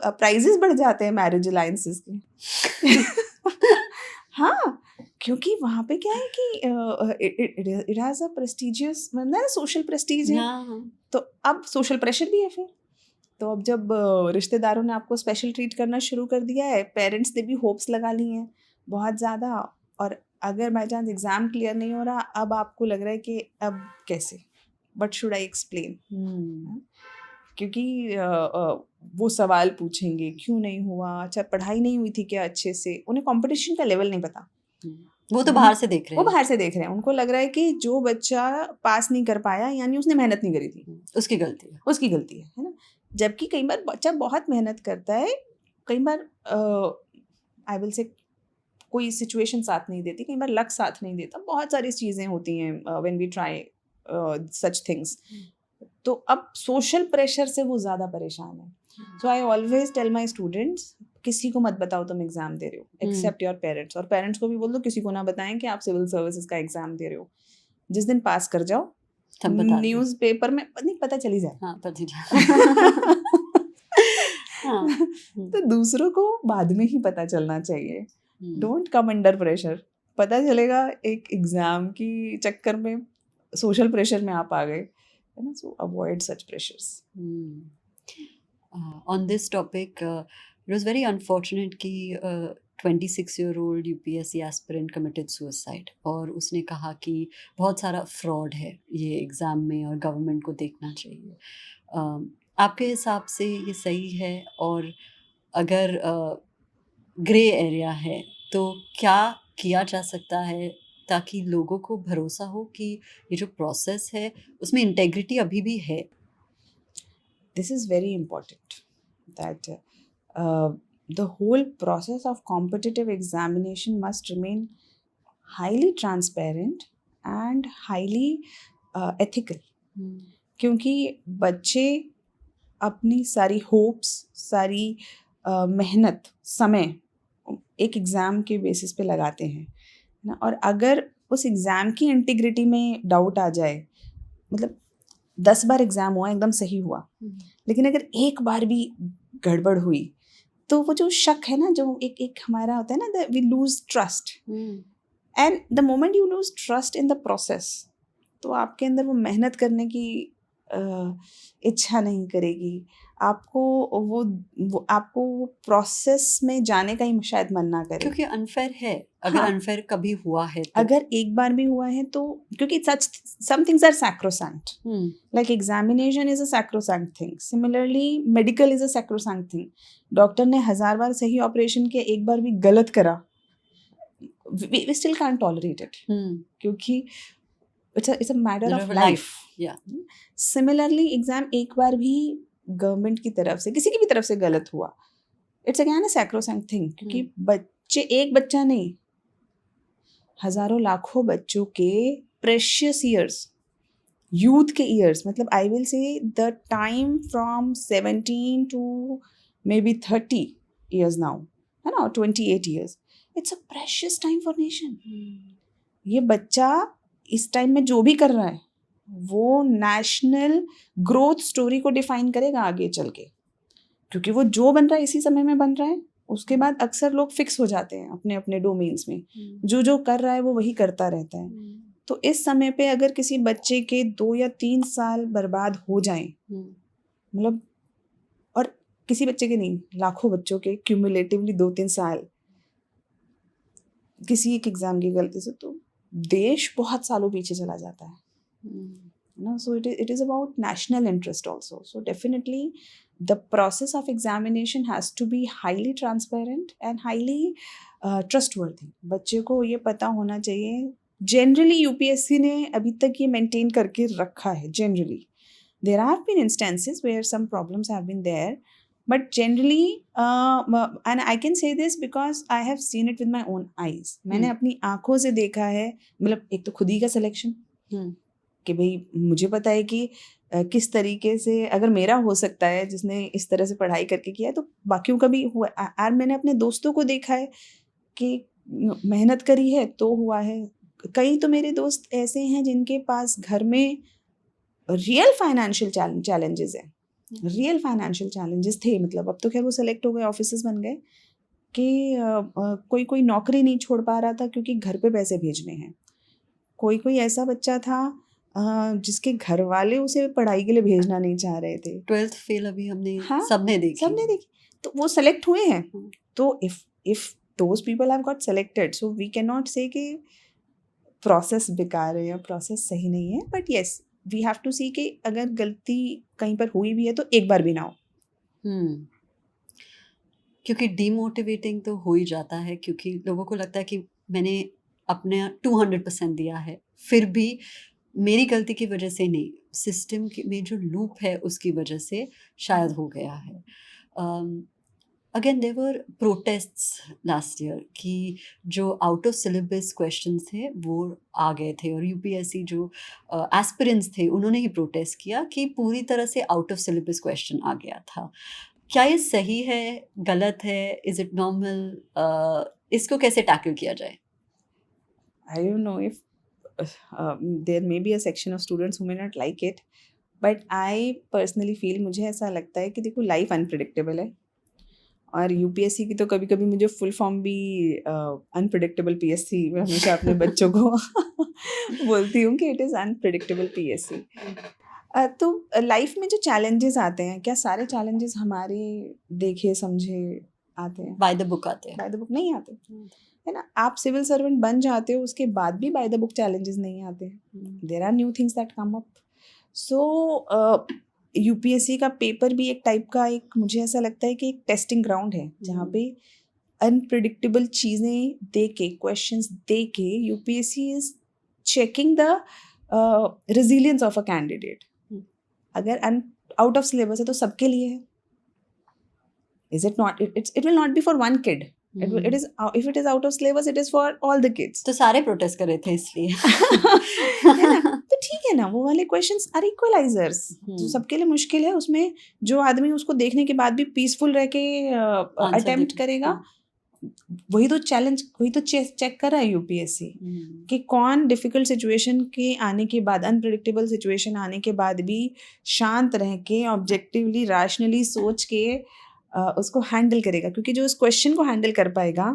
प्राइजेस बढ़ जाते हैं मैरिज अलायंसेस के. हाँ, क्योंकि वहाँ पे क्या है कि इट हैज़ अ प्रेस्टिजियस मतलब सोशल प्रेस्टीज है. तो अब सोशल प्रेशर भी है फिर. तो अब जब रिश्तेदारों ने आपको स्पेशल ट्रीट करना शुरू कर दिया है, पेरेंट्स ने भी होप्स लगा ली हैं बहुत ज़्यादा, और अगर बाई चांस एग्ज़ाम क्लियर नहीं हो रहा, अब आपको लग रहा है कि अब कैसे, व्हाट शुड आई एक्सप्लेन. क्योंकि वो सवाल पूछेंगे क्यों नहीं हुआ, अच्छा पढ़ाई नहीं हुई थी क्या अच्छे से. उन्हें कंपटीशन का लेवल नहीं पता, वो तो बाहर से देख रहे हैं. वो बाहर से देख रहे हैं. उनको लग रहा है कि जो बच्चा पास नहीं कर पाया यानी उसने मेहनत नहीं करी थी, उसकी गलती है ना. जबकि कई बार बच्चा बहुत मेहनत करता है, कई बार आई विल से कोई सिचुएशन साथ नहीं देती, कई बार लक साथ नहीं देता, बहुत सारी चीज़ें होती हैं when we try such things. तो अब सोशल प्रेशर से वो ज़्यादा परेशान है. So I always tell my students, किसी को मत बताओ तुम एग्जाम दे रहे हो एक्सेप्ट योर पेरेंट्स, और पेरेंट्स को भी बोल दो किसी को ना बताएं कि आप सिविल सर्विसेज का एग्जाम दे रहे हो. जिस दिन पास कर जाओ न्यूज़ पेपर में नहीं पता चली जाए. हाँ, पता चला. हाँ. तो दूसरों को बाद में ही पता चलना चाहिए. Don't come under pressure. पता चलेगा एक एग्जाम की चक्कर में सोशल प्रेशर में आप आ गए, है ना. सो avoid such pressures. On this topic, it was very unfortunate कि 26-year-old UPSC aspirant committed suicide, और उसने कहा कि बहुत सारा फ्रॉड है ये एग्ज़ाम में और गवर्नमेंट को देखना चाहिए. आपके हिसाब से ये सही है, और अगर ग्रे एरिया है तो क्या किया जा सकता है ताकि लोगों को भरोसा हो कि ये जो प्रोसेस है उसमें इंटेग्रिटी अभी भी है? This is very important that the whole process of competitive examination must remain highly transparent and highly ethical. क्योंकि बच्चे अपनी सारी होप्स, सारी मेहनत, समय एक एग्ज़ाम के बेसिस पे लगाते हैं ना. और अगर उस एग्ज़ाम की इंटीग्रिटी में डाउट आ जाए, मतलब 10 बार एग्ज़ाम हुआ एकदम सही हुआ, लेकिन अगर एक बार भी गड़बड़ हुई तो वो जो शक है ना, जो एक हमारा होता है ना, we lose trust. And the moment you lose trust in the process, तो आपके अंदर वो मेहनत करने की इच्छा नहीं करेगी. आपको आपको वो प्रोसेस में जाने का ही शायद मन ना करे, क्योंकि अनफेयर है. अगर अनफेयर कभी हुआ है तो, अगर एक बार भी हुआ है तो, क्योंकि such some things are sacrosanct. Like examination is a sacrosanct thing. Similarly, medical is a sacrosanct thing. Doctor ने 1000 बार सही ऑपरेशन किया, एक बार भी गलत करा, we still can't tolerate it. क्योंकि it's a matter of life. Similarly, exam एक बार भी गवर्नमेंट की तरफ से, किसी की भी तरफ से गलत हुआ, it's again a sacrosanct thing. क्योंकि बच्चे, एक बच्चा नहीं, हजारों लाखों बच्चों के प्रेशियस ईयर्स, यूथ के ईयर्स, मतलब आई विल से the time from 17 to maybe 30 years now, है ना, 28 years. It's a precious time for nation. ये बच्चा इस टाइम में जो भी कर रहा है वो नेशनल ग्रोथ स्टोरी को डिफाइन करेगा आगे चल के. क्योंकि वो जो बन रहा है इसी समय में बन रहा है. उसके बाद अक्सर लोग फिक्स हो जाते हैं अपने अपने डोमेन्स में, जो कर रहा है वो वही करता रहता है. तो इस समय पे अगर किसी बच्चे के 2 या 3 साल बर्बाद हो जाएं, मतलब, और किसी बच्चे के नहीं, लाखों बच्चों के क्यूमुलेटिवली 2-3 साल किसी एक एग्जाम की गलती से, तो देश बहुत सालों पीछे चला जाता है. So it is about national interest also. So definitely the process of examination has to be highly transparent and highly trustworthy. बच्चे को ये पता होना चाहिए. Generally UPSC ने अभी तक ये maintain करके रखा है. Generally there have been instances where some problems have been there, but generally and I can say this because I have seen it with my own eyes. मैंने अपनी आंखों से देखा है. मतलब एक तो खुद ही का selection कि भाई मुझे पता है कि किस तरीके से अगर मेरा हो सकता है जिसने इस तरह से पढ़ाई करके किया है तो बाकियों का भी हुआ. और मैंने अपने दोस्तों को देखा है कि मेहनत करी है तो हुआ है. कई तो मेरे दोस्त ऐसे हैं जिनके पास घर में रियल फाइनेंशियल चैलेंजेस हैं. रियल फाइनेंशियल चैलेंजेस थे. मतलब अब तो खैर वो सेलेक्ट हो गए, ऑफिसर्स बन गए कि कोई नौकरी नहीं छोड़ पा रहा था क्योंकि घर पे पैसे भेजने हैं. कोई ऐसा बच्चा था जिसके घर वाले उसे पढ़ाई के लिए भेजना नहीं चाह रहे थे. 12th फेल अभी हमने हाँ, सबने देखी. तो वो सेलेक्ट हुए हैं. तो if those people have got selected, so we can not say कि प्रोसेस बेकार है या प्रोसेस सही नहीं है. But yes, we have to see कि अगर गलती कहीं पर हुई भी है तो एक बार भी ना हो. क्योंकि डीमोटिवेटिंग तो हो ही जाता है, क्योंकि लोगों को लगता है कि मैंने अपने 200% दिया है, फिर भी मेरी गलती की वजह से नहीं, सिस्टम में जो लूप है उसकी वजह से शायद हो गया है. Again there were protests last year कि जो आउट ऑफ सिलेबस क्वेश्चंस थे वो आ गए थे, और यूपीएससी जो एस्पिरेंट्स थे उन्होंने ही प्रोटेस्ट किया कि पूरी तरह से आउट ऑफ सिलेबस क्वेश्चन आ गया था. क्या ये सही है, गलत है, इज इट नॉर्मल? इसको कैसे टैकल किया जाए? I don't know if there may be a section of students who may not like it, but I personally feel, मुझे ऐसा लगता है कि देखो लाइफ अनप्रिडिक्टेबल है, और यूपीएससी की तो कभी कभी मुझे फुल फॉर्म भी अनप्रिडिक्टेबल पीएससी मैं हमेशा अपने बच्चों को बोलती हूँ कि इट इज़ अनप्रिडिक्टेबल पीएससी. तो लाइफ में जो चैलेंजेस आते हैं, क्या सारे चैलेंजेस हमारे देखे समझे आते हैं? बाय द बुक आते हैं? बाय द बुक नहीं आते, है ना. आप सिविल सर्वेंट बन जाते हो, उसके बाद भी बाय द बुक चैलेंजेस नहीं आते हैं. There are new things that come up. So UPSC का पेपर भी एक टाइप का, एक मुझे ऐसा लगता है कि एक टेस्टिंग ग्राउंड है जहाँ पे अनप्रिडिक्टेबल चीज़ें दे के, क्वेश्चंस दे के UPSC is checking the resilience of a candidate. अगर आउट ऑफ सिलेबस है तो सबके लिए है. Is it not? It will not be for one kid. It is, if it is out of syllabus, it is for all the kids. तो सारे protest कर रहे थे इसलिए. है ना. तो ठीक है ना, वो वाले क्वेश्चंस आर इक्वलाइजर्स. जो सबके लिए मुश्किल है, उसमें जो आदमी उसको देखने के बाद भी पीसफुल रह के अटेम्प्ट करेगा, वही तो चैलेंज, वही तो चेक कर रहा है यूपीएससी कि कौन डिफिकल्ट सिचुएशन के आने के बाद, अनप्रिडिक्टेबल सिचुएशन आने के बाद भी शांत रह के, ऑब्जेक्टिवली, रैशनली सोच के उसको हैंडल करेगा. क्योंकि जो इस क्वेश्चन को हैंडल कर पाएगा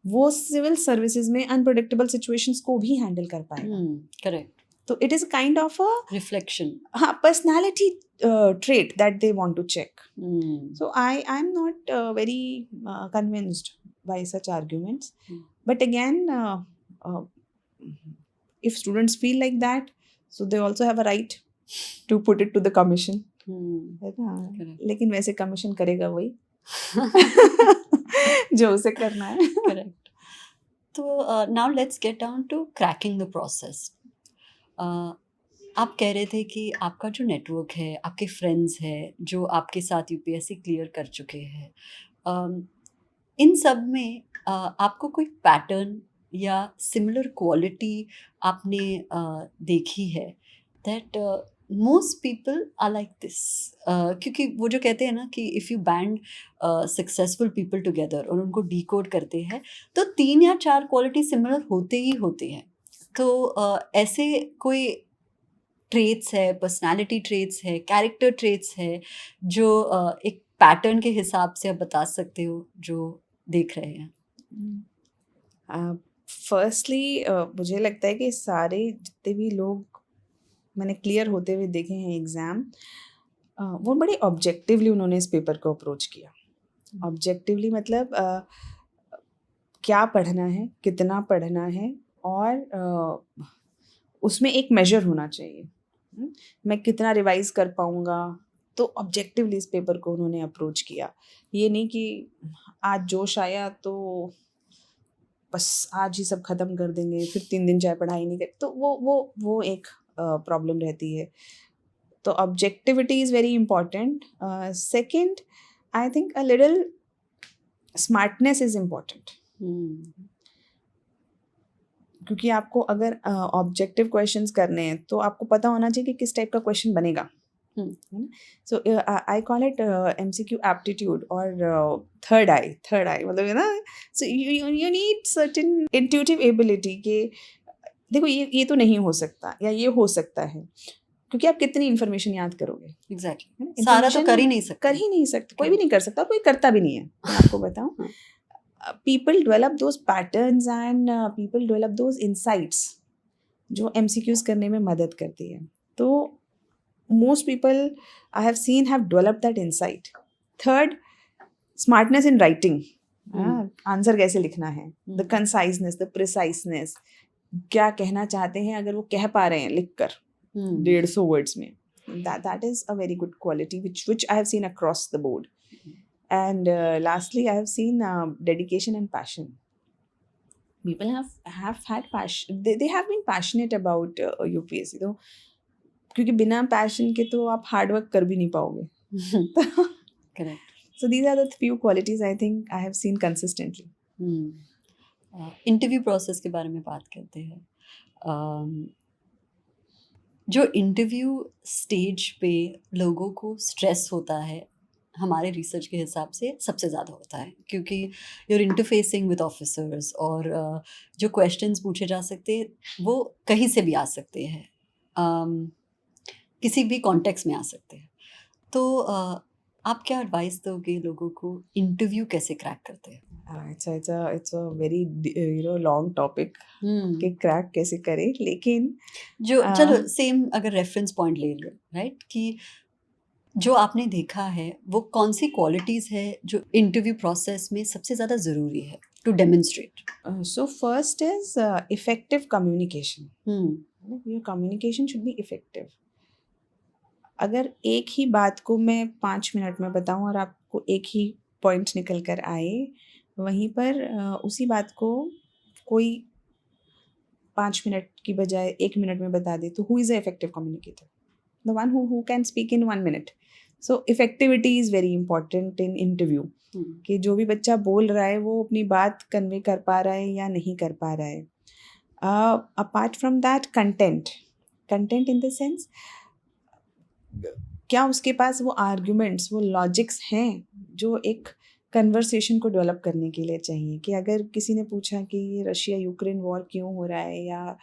वो सिविल सर्विसेज में अनप्रेडिक्टेबल सिचुएशंस को भी हैंडल कर पाएगा. करेक्ट. तो it is kind of a reflection, हाँ, personality trait that they want to check. So I'm not very convinced by such arguments. But again, if students feel like that, so they also have a right to put it to the commission. है ना. लेकिन वैसे commission करेगा वही जो उसे करना है. करेक्ट. तो now let's get down to cracking the process. आप कह रहे थे कि आपका जो नेटवर्क है, आपके फ्रेंड्स हैं जो आपके साथ यूपीएससी क्लियर कर चुके हैं, इन सब में आपको कोई पैटर्न या सिमिलर क्वालिटी आपने देखी है that most people are like this? क्योंकि वो जो कहते हैं ना कि if you band successful people together और उनको डीकोड करते हैं तो 3 या 4 क्वालिटी सिमिलर होते ही होते हैं. तो ऐसे कोई ट्रेट्स है, पर्सनालिटी ट्रेट्स है, कैरेक्टर ट्रेट्स है जो एक पैटर्न के हिसाब से आप बता सकते हो जो देख रहे हैं? फर्स्टली मुझे लगता है कि सारे जितने भी लोग मैंने क्लियर होते हुए देखे हैं एग्ज़ाम, वो बड़े ऑब्जेक्टिवली उन्होंने इस पेपर को अप्रोच किया. ऑब्जेक्टिवली मतलब क्या पढ़ना है, कितना पढ़ना है, और उसमें एक मेजर होना चाहिए. मैं कितना रिवाइज कर पाऊँगा, तो ऑब्जेक्टिवली इस पेपर को उन्होंने अप्रोच किया। ये नहीं कि आज जोश आया तो बस आज ही सब खत्म कर देंगे, फिर 3 दिन चाहे पढ़ाई नहीं कर, तो वो एक प्रॉब्लम रहती है। तो objectivity is very important. Second, I think a little smartness is important, क्योंकि आपको अगर ऑब्जेक्टिव क्वेश्चंस करने हैं तो आपको पता होना चाहिए कि किस टाइप का क्वेश्चन बनेगा। So I call it MCQ aptitude और थर्ड आई मतलब है ना। So you need certain intuitive ability कि देखो ये तो नहीं हो सकता या ये हो सकता है, क्योंकि आप कितनी इन्फॉर्मेशन याद करोगे। एग्जैक्टली, सारा तो कर ही नहीं सकते, कोई भी नहीं कर सकता, कोई करता भी नहीं है, मैं आपको बताऊं। people develop those patterns and people develop those insights जो MCQs करने में मदद करती है। तो most people I have seen have developed that insight. Third, smartness in writing. Answer कैसे लिखना है, the conciseness, the preciseness, क्या कहना चाहते हैं अगर वो कह पा रहे हैं लिख कर 150 वर्ड्स में, that is a very good quality which I have seen across the board. And lastly, I have seen dedication and passion. People have had passion. They have been passionate about UPSC. तो क्योंकि बिना passion के तो आप hard work कर भी नहीं पाओगे. Correct. So these are the few qualities I think I have seen consistently. Interview process के बारे में बात करते हैं। जो इंटरव्यू स्टेज पे लोगों को स्ट्रेस होता है, हमारे रिसर्च के हिसाब से सबसे ज़्यादा होता है, क्योंकि यूर इंटरफेसिंग विद ऑफिसर्स और जो क्वेश्चंस पूछे जा सकते हैं वो कहीं से भी आ सकते हैं, किसी भी कॉन्टेक्स्ट में आ सकते हैं। तो आप क्या एडवाइस दोगे लोगों को इंटरव्यू कैसे क्रैक करते हैं? It's a very long topic कि क्रैक कैसे करें, लेकिन जो चलो सेम अगर रेफरेंस पॉइंट ले लो, राइट, कि जो आपने देखा है वो कौन सी क्वालिटीज़ है जो इंटरव्यू प्रोसेस में सबसे ज़्यादा ज़रूरी है to demonstrate? So first is effective communication. Your communication should be effective. अगर एक ही बात को मैं 5 मिनट में बताऊं और आपको एक ही पॉइंट निकल कर आए, वहीं पर उसी बात को कोई 5 मिनट की बजाय 1 मिनट में बता दे, तो who is an effective communicator? The one who can speak in 1 minute. So effectivity is very important in interview. कि जो भी बच्चा बोल रहा है वो अपनी बात कन्वे कर पा रहा है या नहीं कर पा रहा है। Apart from that, content in the sense, क्या उसके पास वो आर्ग्यूमेंट्स, वो लॉजिक्स हैं जो एक कन्वर्सेशन को डेवलप करने के लिए चाहिए। कि अगर किसी ने पूछा कि ये रशिया यूक्रेन वॉर क्यों हो रहा है, या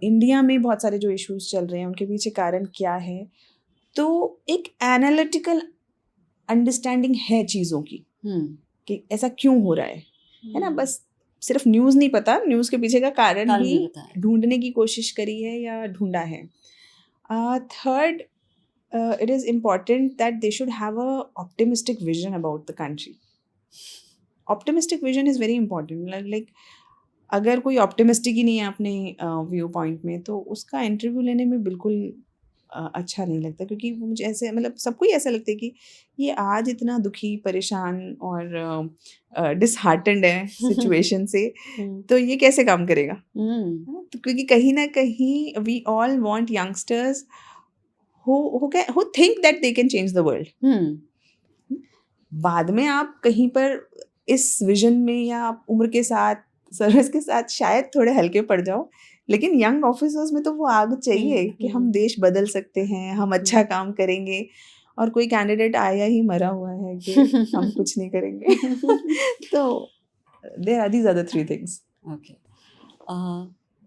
इंडिया में बहुत सारे जो इश्यूज चल रहे हैं उनके पीछे कारण क्या है, तो एक एनालिटिकल अंडरस्टैंडिंग है चीज़ों की कि ऐसा क्यों हो रहा है ना। बस सिर्फ न्यूज़ नहीं पता, न्यूज़ के पीछे का कारण भी ढूंढने की कोशिश करी है या ढूंढा है। Third, it is important that they should have a optimistic vision about the country. Optimistic vision is very important. Like अगर कोई ऑप्टिमिस्टिक ही नहीं है अपने व्यू पॉइंट में, तो उसका इंटरव्यू लेने में बिल्कुल अच्छा नहीं लगता। क्योंकि मुझे ऐसे, मतलब सबको ही ऐसा लगता है कि ये आज इतना दुखी, परेशान और डिसहार्टेंड है सिचुएशन से, तो ये कैसे काम करेगा। तो क्योंकि कहीं ना कहीं we all want youngsters who think that they can change the world. बाद में आप कहीं पर इस विजन में या उम्र के साथ, सर्विस के साथ शायद थोड़े हल्के पड़ जाओ, लेकिन यंग ऑफिसर्स में तो वो आग चाहिए कि हम देश बदल सकते हैं, हम अच्छा काम करेंगे। और कोई कैंडिडेट आया ही मरा हुआ है कि हम कुछ नहीं करेंगे। तो these are the 3 things. Okay,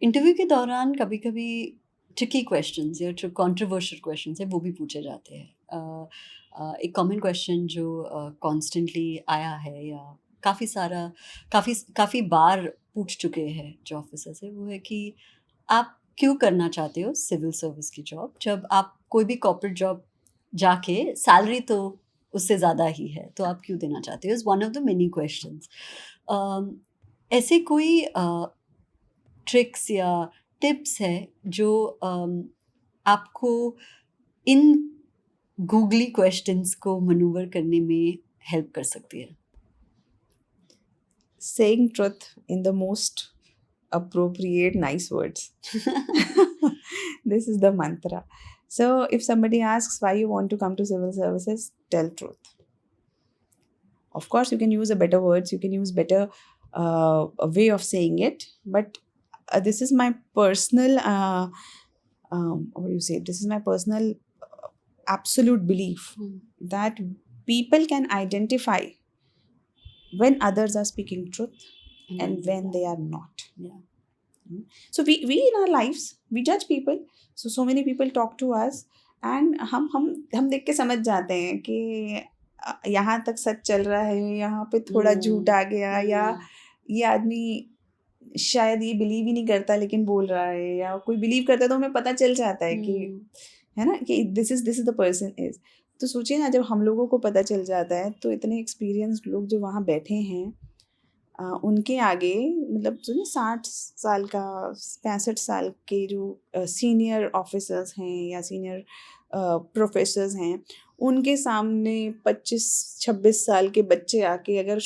interview के दौरान कभी कभी ट्रिकी क्वेश्चंस या जो कंट्रोवर्शियल क्वेश्चंस है वो भी पूछे जाते हैं। एक कॉमन क्वेश्चन जो कॉन्स्टेंटली आया है या काफ़ी बार पूछ चुके हैं जो ऑफिसर्स है, वो है कि आप क्यों करना चाहते हो सिविल सर्विस की जॉब, जब आप कोई भी कॉर्पोरेट जॉब जाके सैलरी तो उससे ज़्यादा ही है, तो आप क्यों देना चाहते हो? Is one of the many questions. ऐसे कोई ट्रिक्स या टिप्स है जो आपको इन गूगली क्वेश्चंस को मनूवर करने में हेल्प कर सकती है? Saying truth in the most appropriate, nice words. This is the mantra. So if somebody asks why you want to come to civil services, tell truth. Of course, you can use a better words, you can use better a way of saying it, but this is my personal what do you say, this is my personal absolute belief that people can identify when others are speaking truth and when they are not. Yeah. So we in our lives we judge people. So many people talk to us and हम देख के समझ जाते हैं कि यहाँ तक सच चल रहा है, यहाँ पे थोड़ा झूठ आ गया, या ये आदमी शायद ये बिलीव ही नहीं करता लेकिन बोल रहा है, या कोई बिलीव करता है तो हमें पता चल जाता है कि है ना कि this is the person is. तो सोचिए ना, जब हम लोगों को पता चल जाता है तो इतने एक्सपीरियंस्ड लोग जो वहाँ बैठे हैं उनके आगे, मतलब सुनिए 60 साल का 65 साल के जो सीनियर ऑफिसर्स हैं या सीनियर प्रोफेसर्स हैं, उनके सामने 25-26 साल के बच्चे आके अगर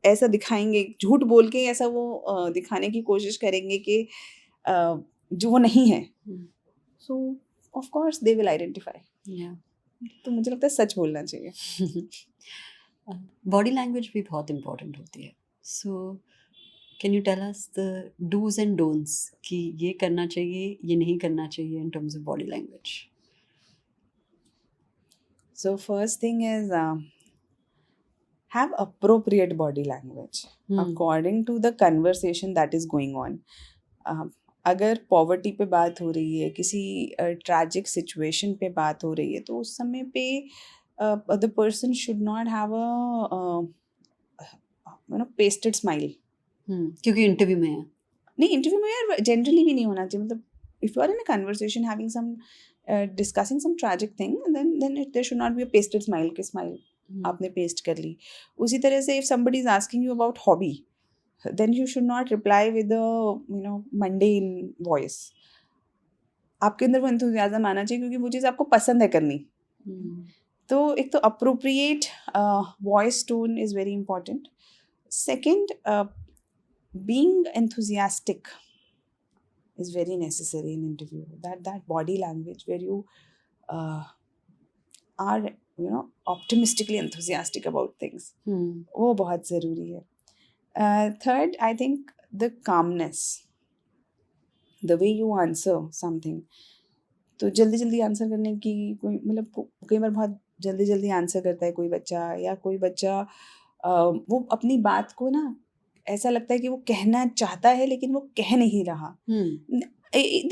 ऐसा दिखाएंगे, झूठ बोल के ऐसा वो दिखाने की कोशिश करेंगे कि जो वो नहीं है, सो of course they will identify. तो मुझे लगता है सच बोलना चाहिए. बॉडी लैंग्वेज भी बहुत इम्पोर्टेंट होती है. So can you tell us the dos and don'ts कि ये करना चाहिए, ये नहीं करना चाहिए in terms of body language? So first thing is have appropriate body language according to the conversation that is going on. अगर पॉवर्टी पे बात हो रही है, किसी ट्रैजिक सिचुएशन पे बात हो रही है, तो उस समय पे the person should not have a pasted smile. क्योंकि इंटरव्यू में है. नहीं, इंटरव्यू में यार जनरली भी नहीं होना चाहिए. मतलब if you are in a conversation having some discussing some tragic thing, then there should not be a pasted smile कि स्माइल आपने पेस्ट कर ली. उसी तरह से if somebody is asking you about hobby, then you should not reply with a mundane voice. आपके अंदर वो enthusiasm आना चाहिए क्योंकि वो चीज़ आपको पसंद है करनी. तो एक तो appropriate voice tone is very important. Second, being enthusiastic is very necessary in interview. That body language where you are optimistically enthusiastic about things, वो बहुत ज़रूरी है. Third, I think the calmness, the way you answer something. तो जल्दी जल्दी answer करने की कोई, मतलब कई बार बहुत जल्दी जल्दी आंसर करता है कोई बच्चा, या कोई बच्चा वो अपनी बात को ना ऐसा लगता है कि वो कहना चाहता है लेकिन वो कह नहीं रहा.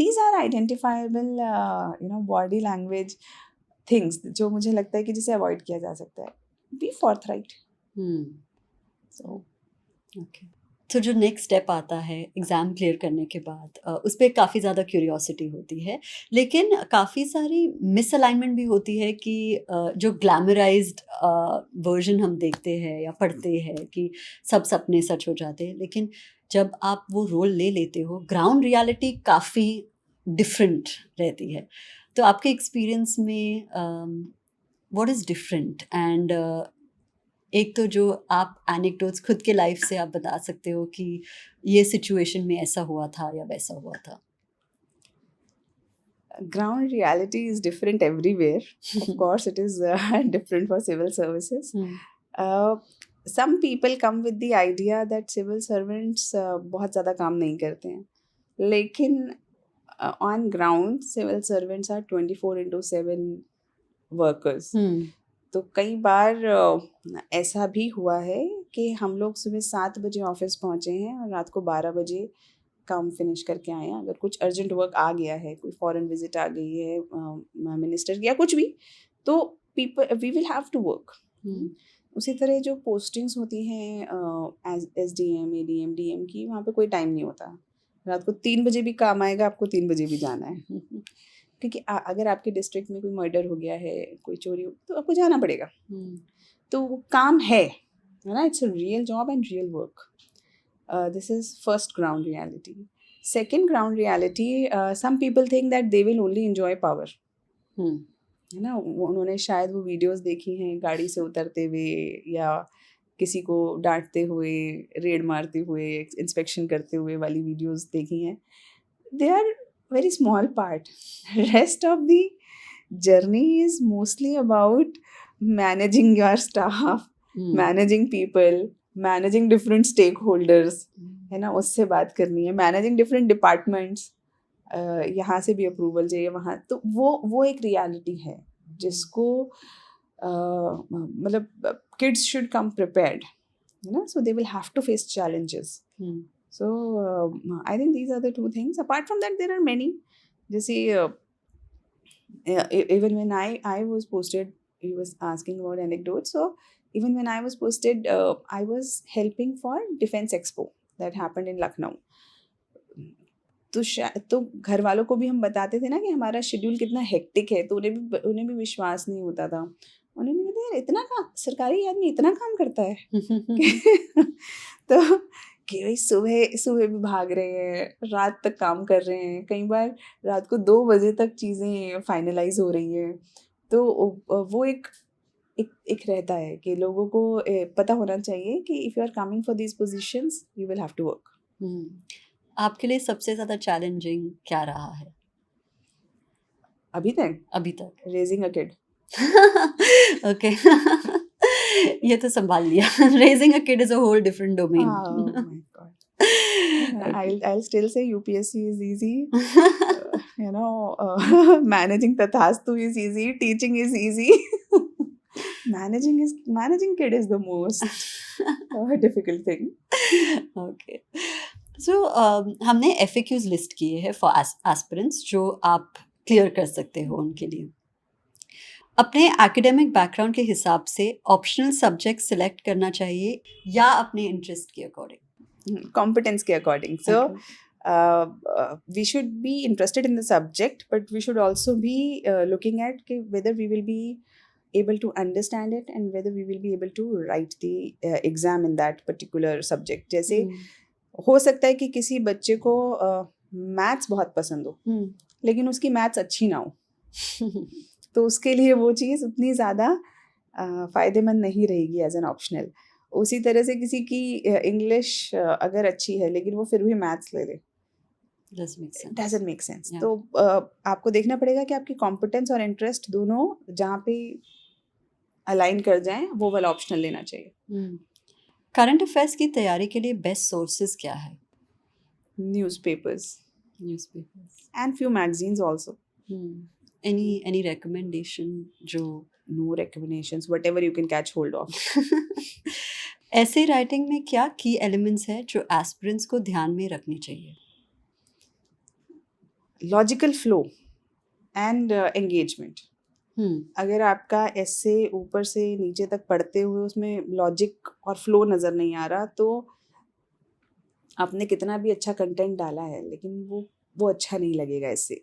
These are identifiable body language things जो मुझे लगता है कि जिसे अवॉइड किया जा सकता है. Be forthright. ओके. तो जो नेक्स्ट स्टेप आता है एग्ज़ाम क्लियर करने के बाद, उस पर काफ़ी ज़्यादा क्यूरियोसिटी होती है, लेकिन काफ़ी सारी मिसअलाइनमेंट भी होती है कि जो ग्लैमराइज्ड वर्जन हम देखते हैं या पढ़ते हैं कि सब सपने सच हो जाते हैं, लेकिन जब आप वो रोल ले लेते हो, ग्राउंड रियलिटी काफ़ी डिफरेंट रहती है. तो आपके एक्सपीरियंस में व्हाट इज़ डिफरेंट? एंड एक तो जो आप एनेक्डोट्स खुद के लाइफ से आप बता सकते हो कि ये सिचुएशन में ऐसा हुआ था या वैसा हुआ था. Ground reality is different everywhere. Of course, it is different for civil services. Some people come with the idea that civil servants बहुत ज़्यादा काम नहीं करते हैं, लेकिन on ground civil servants are 24/7 workers. तो कई बार ऐसा भी हुआ है कि हम लोग सुबह 7 बजे ऑफिस पहुँचे हैं और रात को 12 बजे काम फिनिश करके आए हैं. अगर कुछ अर्जेंट वर्क आ गया है, कोई फॉरेन विजिट आ गई है मिनिस्टर की या कुछ भी, तो we will have to work. उसी तरह जो पोस्टिंग्स होती हैं SDM, ADM, DM की, वहाँ पे कोई टाइम नहीं होता. रात को 3 बजे भी काम आएगा, आपको 3 बजे भी जाना है. क्योंकि अगर आपके डिस्ट्रिक्ट में कोई मर्डर हो गया है, कोई चोरी हो, तो आपको जाना पड़ेगा. तो वो काम है ना, it's a real job and real work. This is first ground reality. Second ground reality, some people think that they will only enjoy power. है ना, उन्होंने शायद वो वीडियोस देखी हैं गाड़ी से उतरते हुए या किसी को डांटते हुए, रेड मारते हुए, इंस्पेक्शन करते हुए वाली वीडियोस देखी हैं. They are very small part. Rest of the journey is mostly about managing your staff, managing people, managing different stakeholders, है ना, उससे बात करनी है, मैनेजिंग डिफरेंट डिपार्टमेंट्स, यहाँ से भी अप्रूवल चाहिए वहाँ. तो वो एक रियलिटी है जिसको मतलब kids should come prepared, you know, so they will have to face challenges. So I think these are the two things. Apart from that, there are many. Just see, even when I was posted, he was asking about anecdotes. So even when I was posted, I was helping for Defense Expo that happened in Lucknow. तो घर वालों को भी हम बताते थे ना कि हमारा शेड्यूल कितना हेक्टिक है, तो उन्हें भी विश्वास नहीं होता था. उन्होंने कहा यार इतना काम, सरकारी आदमी इतना काम करता है. तो कि भाई सुबह भी भाग रहे हैं, रात तक काम कर रहे हैं, कई बार रात को 2 बजे तक चीज़ें फाइनलाइज हो रही हैं. तो वो एक रहता है कि लोगों को पता होना चाहिए कि if you are coming for these positions you will have to work. आपके लिए सबसे ज़्यादा चैलेंजिंग क्या रहा है अभी तक? Raising a kid. ओके. ये तो संभाल लिया. Raising a kid is a whole different domain. Oh my God. I'll still say UPSC is easy. You know, managing Tathastu is easy. Teaching is easy. Managing kid is the most difficult thing. Okay. So हमने FAQs list किए हैं for aspirants जो आप clear कर सकते हो उनके लिए. अपने एकेडमिक बैकग्राउंड के हिसाब से ऑप्शनल सब्जेक्ट सिलेक्ट करना चाहिए या अपने इंटरेस्ट के अकॉर्डिंग? Competence के according. So we should be interested in the subject, but we should also be looking at whether we will be able to understand it and whether we will be able to write the exam in that particular subject. जैसे हो सकता है कि किसी बच्चे को maths बहुत पसंद हो, लेकिन उसकी मैथ्स अच्छी ना हो, तो उसके लिए वो चीज़ उतनी ज़्यादा फ़ायदेमंद नहीं रहेगी एज एन ऑप्शनल. उसी तरह से किसी की इंग्लिश अगर अच्छी है लेकिन वो फिर भी मैथ्स ले ले, डजंट मेक सेंस. तो आपको देखना पड़ेगा कि आपकी कॉम्पिटेंस और इंटरेस्ट दोनों जहाँ पे अलाइन कर जाएं वो वाला ऑप्शनल लेना चाहिए. करंट अफेयर्स की तैयारी के लिए बेस्ट सोर्सेज क्या है? Newspapers and few magazines also. Any recommendation जो? No recommendations, whatever you can catch hold of. ऐसे राइटिंग में क्या की एलिमेंट्स है जो एस्पिरेंट्स को ध्यान में रखनी चाहिए? Logical flow and engagement. अगर आपका ऐसे ऊपर से नीचे तक पढ़ते हुए उसमें लॉजिक और फ्लो नज़र नहीं आ रहा, तो आपने कितना भी अच्छा कंटेंट डाला है लेकिन वो अच्छा नहीं लगेगा इससे.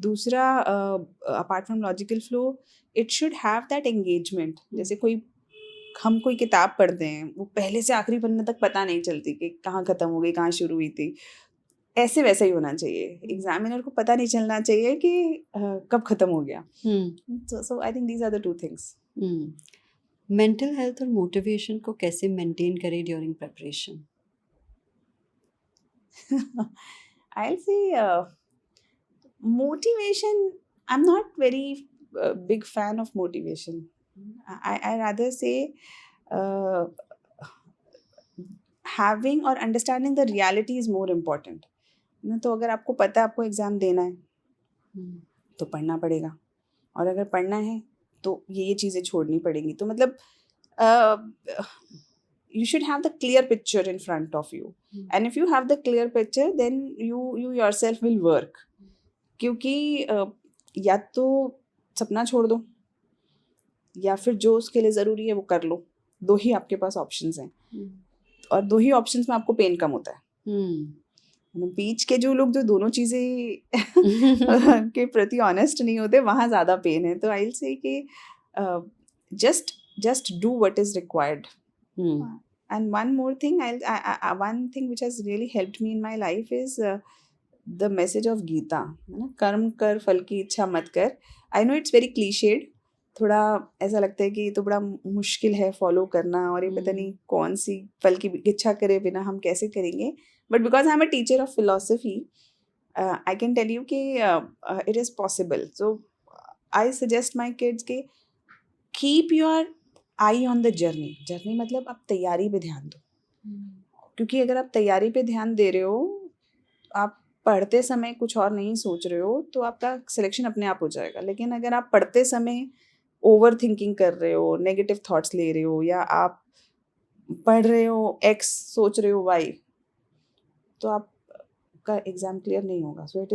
दूसरा, apart from logical flow, it should have that engagement. जैसे हम कोई किताब पढ़ते हैं, वो पहले से आखिरी पन्ने तक पता नहीं चलती कि कहाँ ख़त्म हो गई, कहाँ शुरू हुई थी. ऐसे वैसा ही होना चाहिए. एग्जामिनर को पता नहीं चलना चाहिए कि कब ख़त्म हो गया. So I think these are the two things. Mental health और मोटिवेशन को कैसे मेंटेन करें during preparation? I will say motivation, I'm not very big fan of motivation. I rather say having or understanding the reality is more important. तो अगर आपको पता है आपको एग्ज़ाम देना है तो पढ़ना पड़ेगा, और अगर पढ़ना है तो ये चीज़ें छोड़नी पड़ेंगी. तो मतलब you should have the clear picture in front of you. And if you have the clear picture, then you yourself will work. क्योंकि या तो सपना छोड़ दो या फिर जो उसके लिए ज़रूरी है वो कर लो. 2 ही आपके पास ऑप्शंस हैं, और 2 ही ऑप्शंस में आपको पेन कम होता है. बीच के जो लोग जो दोनों चीज़ें के प्रति ऑनेस्ट नहीं होते, वहाँ ज़्यादा पेन है. तो आई विल से कि just do what is required. And one more thing, one thing which has really helped me in my life is the message of Gita है ना, कर्म कर फल की इच्छा मत कर. I know it's very cliched, थोड़ा ऐसा लगता है कि ये तो बड़ा मुश्किल है फॉलो करना, और ये पता नहीं कौन सी फल की इच्छा करे बिना हम कैसे करेंगे. But because I am a teacher of philosophy, I can tell you कि it is possible. So I suggest my kids के keep your eye on the journey. Journey मतलब आप तैयारी पे ध्यान दो, क्योंकि अगर आप तैयारी पे ध्यान दे रहे हो, आप पढ़ते समय कुछ और नहीं सोच रहे हो, तो आपका सिलेक्शन अपने आप हो जाएगा. लेकिन अगर आप पढ़ते समय ओवर थिंकिंग कर रहे हो, नेगेटिव थॉट्स ले रहे हो, या आप पढ़ रहे हो एक्स सोच रहे हो वाई, तो आपका एग्जाम क्लियर नहीं होगा. So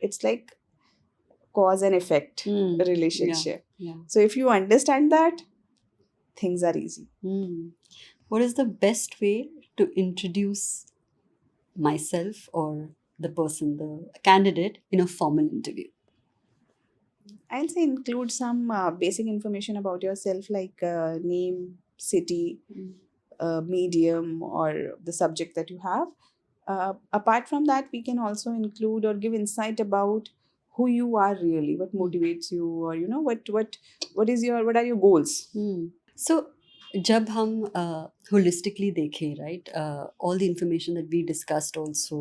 it's like cause and effect relationship. Yeah. So if you understand that, things are easy. What is the best way to introduce myself or the person, the candidate, in a formal interview? I'll say include some basic information about yourself, like name, city, medium, or the subject that you have. Apart from that, we can also include or give insight about who you are really, what motivates you, or you know what are your goals. So जब हम holistically देखें, right, all the information that we discussed also,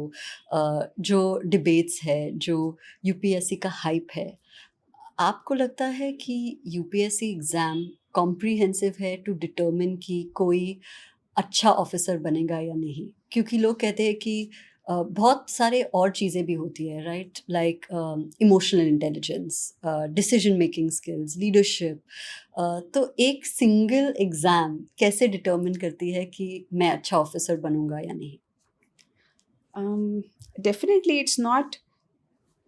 जो debates है, जो UPSC का hype है, आपको लगता है कि UPSC एग्ज़ाम कॉम्प्रिहेंसिव है टू डिटर्मिन कि कोई अच्छा ऑफिसर बनेगा या नहीं? क्योंकि लोग कहते हैं कि बहुत सारे और चीज़ें भी होती है, right, like emotional intelligence, decision making skills, leadership. तो एक सिंगल एग्ज़ाम कैसे डिटर्मिन करती है कि मैं अच्छा ऑफिसर बनूंगा या नहीं? Definitely it's not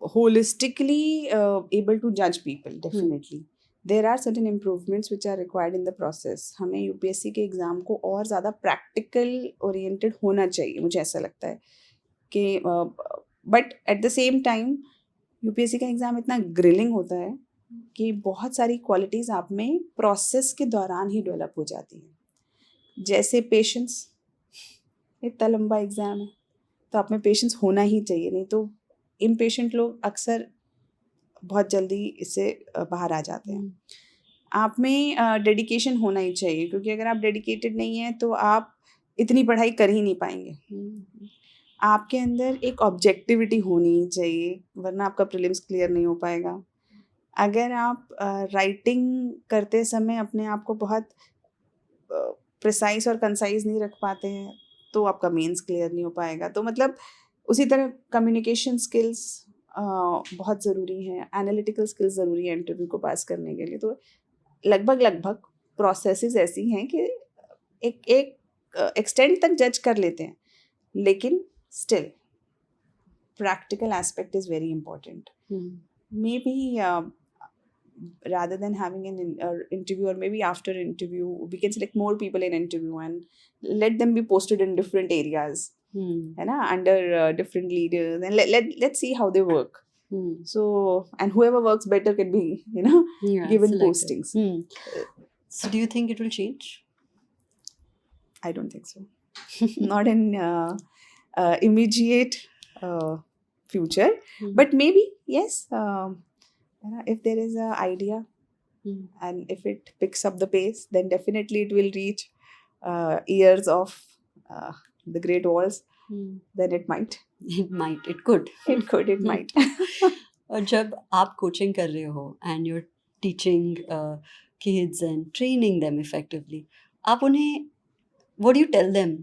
holistically able to judge people. Definitely there are certain improvements which are required in the process. हमें यूपीएससी के एग्ज़ाम को और ज़्यादा प्रैक्टिकल ओरिएंटेड होना चाहिए, मुझे ऐसा लगता है कि but at the same time UPSC का एग्ज़ाम इतना ग्रिलिंग होता है कि बहुत सारी क्वालिटीज़ आप में प्रोसेस के दौरान ही डेवलप हो जाती हैं. जैसे पेशेंस, इतना लंबा एग्ज़ाम है तो आप में पेशेंस होना ही चाहिए, नहीं तो इम्पेशेंट लोग अक्सर बहुत जल्दी इससे बाहर आ जाते हैं. आप में डेडिकेशन होना ही चाहिए, क्योंकि अगर आप डेडिकेटेड नहीं हैं तो आप इतनी पढ़ाई कर ही नहीं पाएंगे. आपके अंदर एक ऑब्जेक्टिविटी होनी ही चाहिए, वरना आपका प्रीलिम्स क्लियर नहीं हो पाएगा. अगर आप राइटिंग करते समय अपने आप को बहुत प्रिसाइज और कंसाइज नहीं रख पाते हैं तो आपका मेंस क्लियर नहीं हो पाएगा. तो मतलब उसी तरह कम्युनिकेशन स्किल्स बहुत ज़रूरी हैं, एनालिटिकल स्किल्स ज़रूरी है इंटरव्यू को पास करने के लिए. तो लगभग प्रोसेसेस ऐसी हैं कि एक एक्सटेंड तक जज कर लेते हैं, लेकिन still practical aspect is very important. Maybe rather than having an interview, or maybe after interview we can select more people in interview and let them be posted in different areas, under different leaders, and let's see how they work. So, and whoever works better can be given selected. postings. So do you think it will change? I don't think so. Not in immediate future, but maybe yes, if there is a idea and if it picks up the pace, then definitely it will reach ears of the great walls. Then it might. It could. It might. और जब आप coaching कर रहे हो and you're teaching kids and training them effectively, आप उन्हें what do you tell them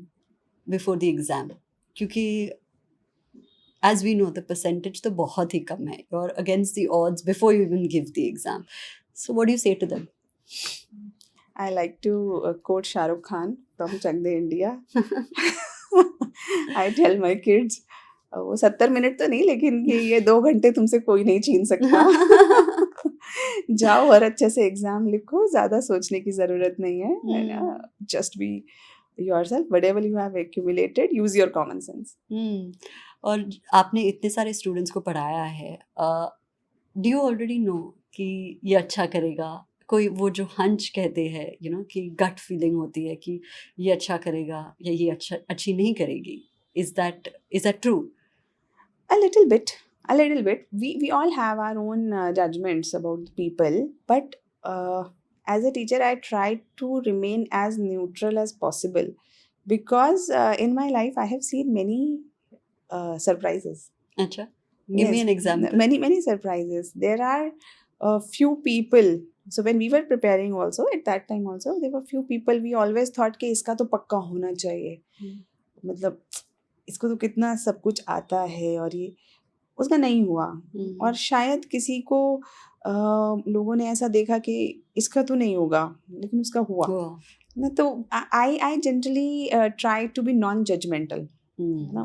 before the exam? क्योंकि as we know the percentage तो बहुत ही कम है. You're against the odds before you even give the exam. So what do you say to them? I like to quote Shah Rukh Khan from Chak De India. I tell my kids, वो 70 minute तो नहीं, लेकिन ये 2 घंटे तुमसे कोई नहीं छीन सकता. जाओ और अच्छे से एग्जाम लिखो, ज़्यादा सोचने की ज़रूरत नहीं है. Just be yourself, whatever you have accumulated, use your common sense. और आपने इतने सारे स्टूडेंट्स को पढ़ाया है, डू यू ऑलरेडी नो कि ये अच्छा करेगा? कोई वो जो हंच कहते हैं कि गट फीलिंग होती है कि ये अच्छा करेगा या ये अच्छी नहीं करेगी, is that true? A little bit, a little bit. We all have our own judgments about the people, but as a teacher, I try to remain as neutral as possible because in my life I have seen many surprises. अच्छा, give me Yes, an example. many surprises. There are a few people. So when we were preparing also at that time also there were few people we always thought कि इसका तो पक्का होना चाहिए. मतलब इसको तो कितना सब कुछ आता है और ये उसका नहीं हुआ. और शायद किसी को लोगों ने ऐसा देखा कि इसका तो नहीं होगा लेकिन उसका हुआ ना. तो I generally try to be non judgmental.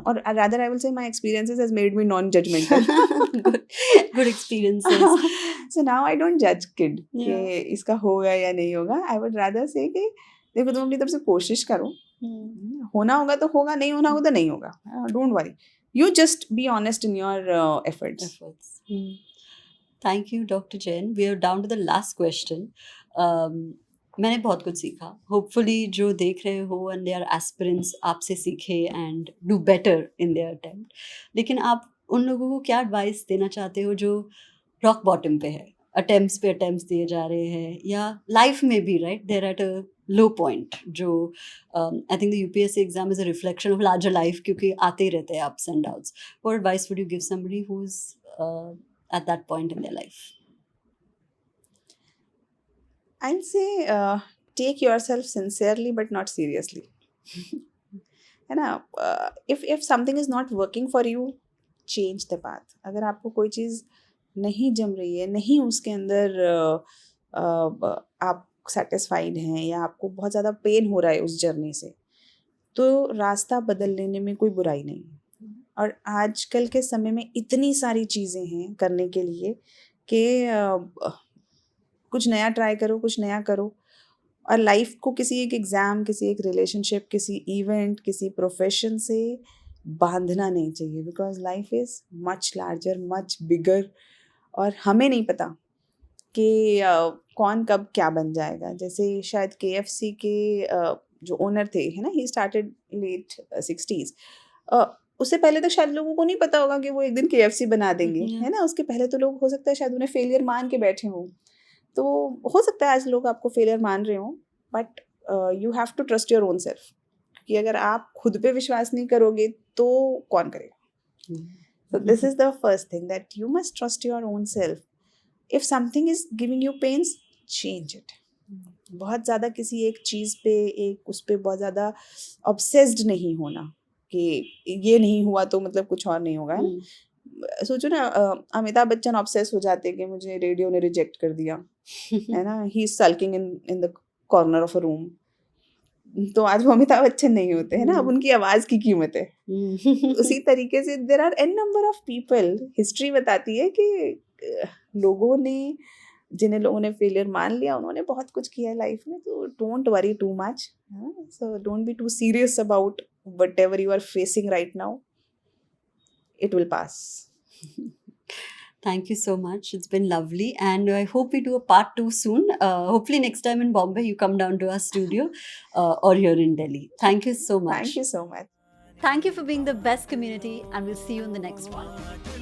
Or rather I will say my experiences has made me non-judgmental. good experiences. So now I don't judge kid Yeah. कि इसका होगा या नहीं होगा. I would rather say कि देखो तुम अपनी तरफ से कोशिश करो. होना होगा तो होगा, नहीं होना होगा तो नहीं होगा. Don't worry. You just be honest in your efforts. Thank you, Dr. Jain. We are down to the last question. मैंने बहुत कुछ सीखा. Hopefully जो देख रहे हो and they are aspirants आपसे सीखे and do better in their attempt. लेकिन आप उन लोगों को क्या advice देना चाहते हो जो rock bottom पे है? Attempts पे attempts दिए जा रहे हैं या life में भी, right? They're at a low point. जो I think the UPSC exam is a reflection of larger life क्योंकि आते ही रहते हैं ups and downs. What advice would you give somebody who's at that point in their life? I'll say take yourself sincerely but not seriously. है ना. If something is not working for you, change the path. अगर आपको कोई चीज़ नहीं जम रही है, नहीं उसके अंदर आप सेटिस्फाइड हैं या आपको बहुत ज़्यादा पेन हो रहा है उस जर्नी से, तो रास्ता बदल लेने में कोई बुराई नहीं है. और आजकल के समय में इतनी सारी चीज़ें हैं करने के लिए कि कुछ नया ट्राई करो, कुछ नया करो. और लाइफ को किसी एक एग्ज़ाम, किसी एक रिलेशनशिप, किसी इवेंट, किसी प्रोफेशन से बांधना नहीं चाहिए. Because life is much larger, much bigger. और हमें नहीं पता कि कौन कब क्या बन जाएगा. जैसे शायद KFC के जो ओनर थे, है ना, ही स्टार्टेड लेट 60s. उससे पहले तो शायद लोगों को नहीं पता होगा कि वो एक दिन KFC बना देंगे, है ना. उसके पहले तो लोग हो सकता है शायद उन्हें फेलियर मान के बैठे हों. तो हो सकता है आज लोग आपको फेलियर मान रहे हों, but you have to trust your own self. कि अगर आप खुद पे विश्वास नहीं करोगे तो कौन करेगा. So this is the first thing, that you must trust your own self. If something is giving you pains, change it. बहुत ज़्यादा किसी एक चीज़ पे, एक उस पे बहुत ज़्यादा obsessed नहीं होना कि ये नहीं हुआ तो मतलब कुछ और नहीं होगा. सोचो ना, अमिताभ बच्चन ऑब्सेस हो जाते कि मुझे रेडियो ने रिजेक्ट कर दिया, है ना. He is sulking in the corner of a room. तो आज वो अमिताभ बच्चन नहीं होते, है ना. अब उनकी आवाज़ की कीमत है. उसी तरीके से there are n number of people. History बताती है कि लोगों ने, जिन्हें लोगों ने फेलियर मान लिया, उन्होंने बहुत कुछ किया लाइफ में. तो don't worry too much. So don't be too serious about whatever you are facing right now. It will pass. Thank you so much. It's been lovely. And I hope we do a part 2 soon. Hopefully next time in Bombay, you come down to our studio or here in Delhi. Thank you so much. Thank you so much. Thank you for being the best community, and we'll see you in the next one.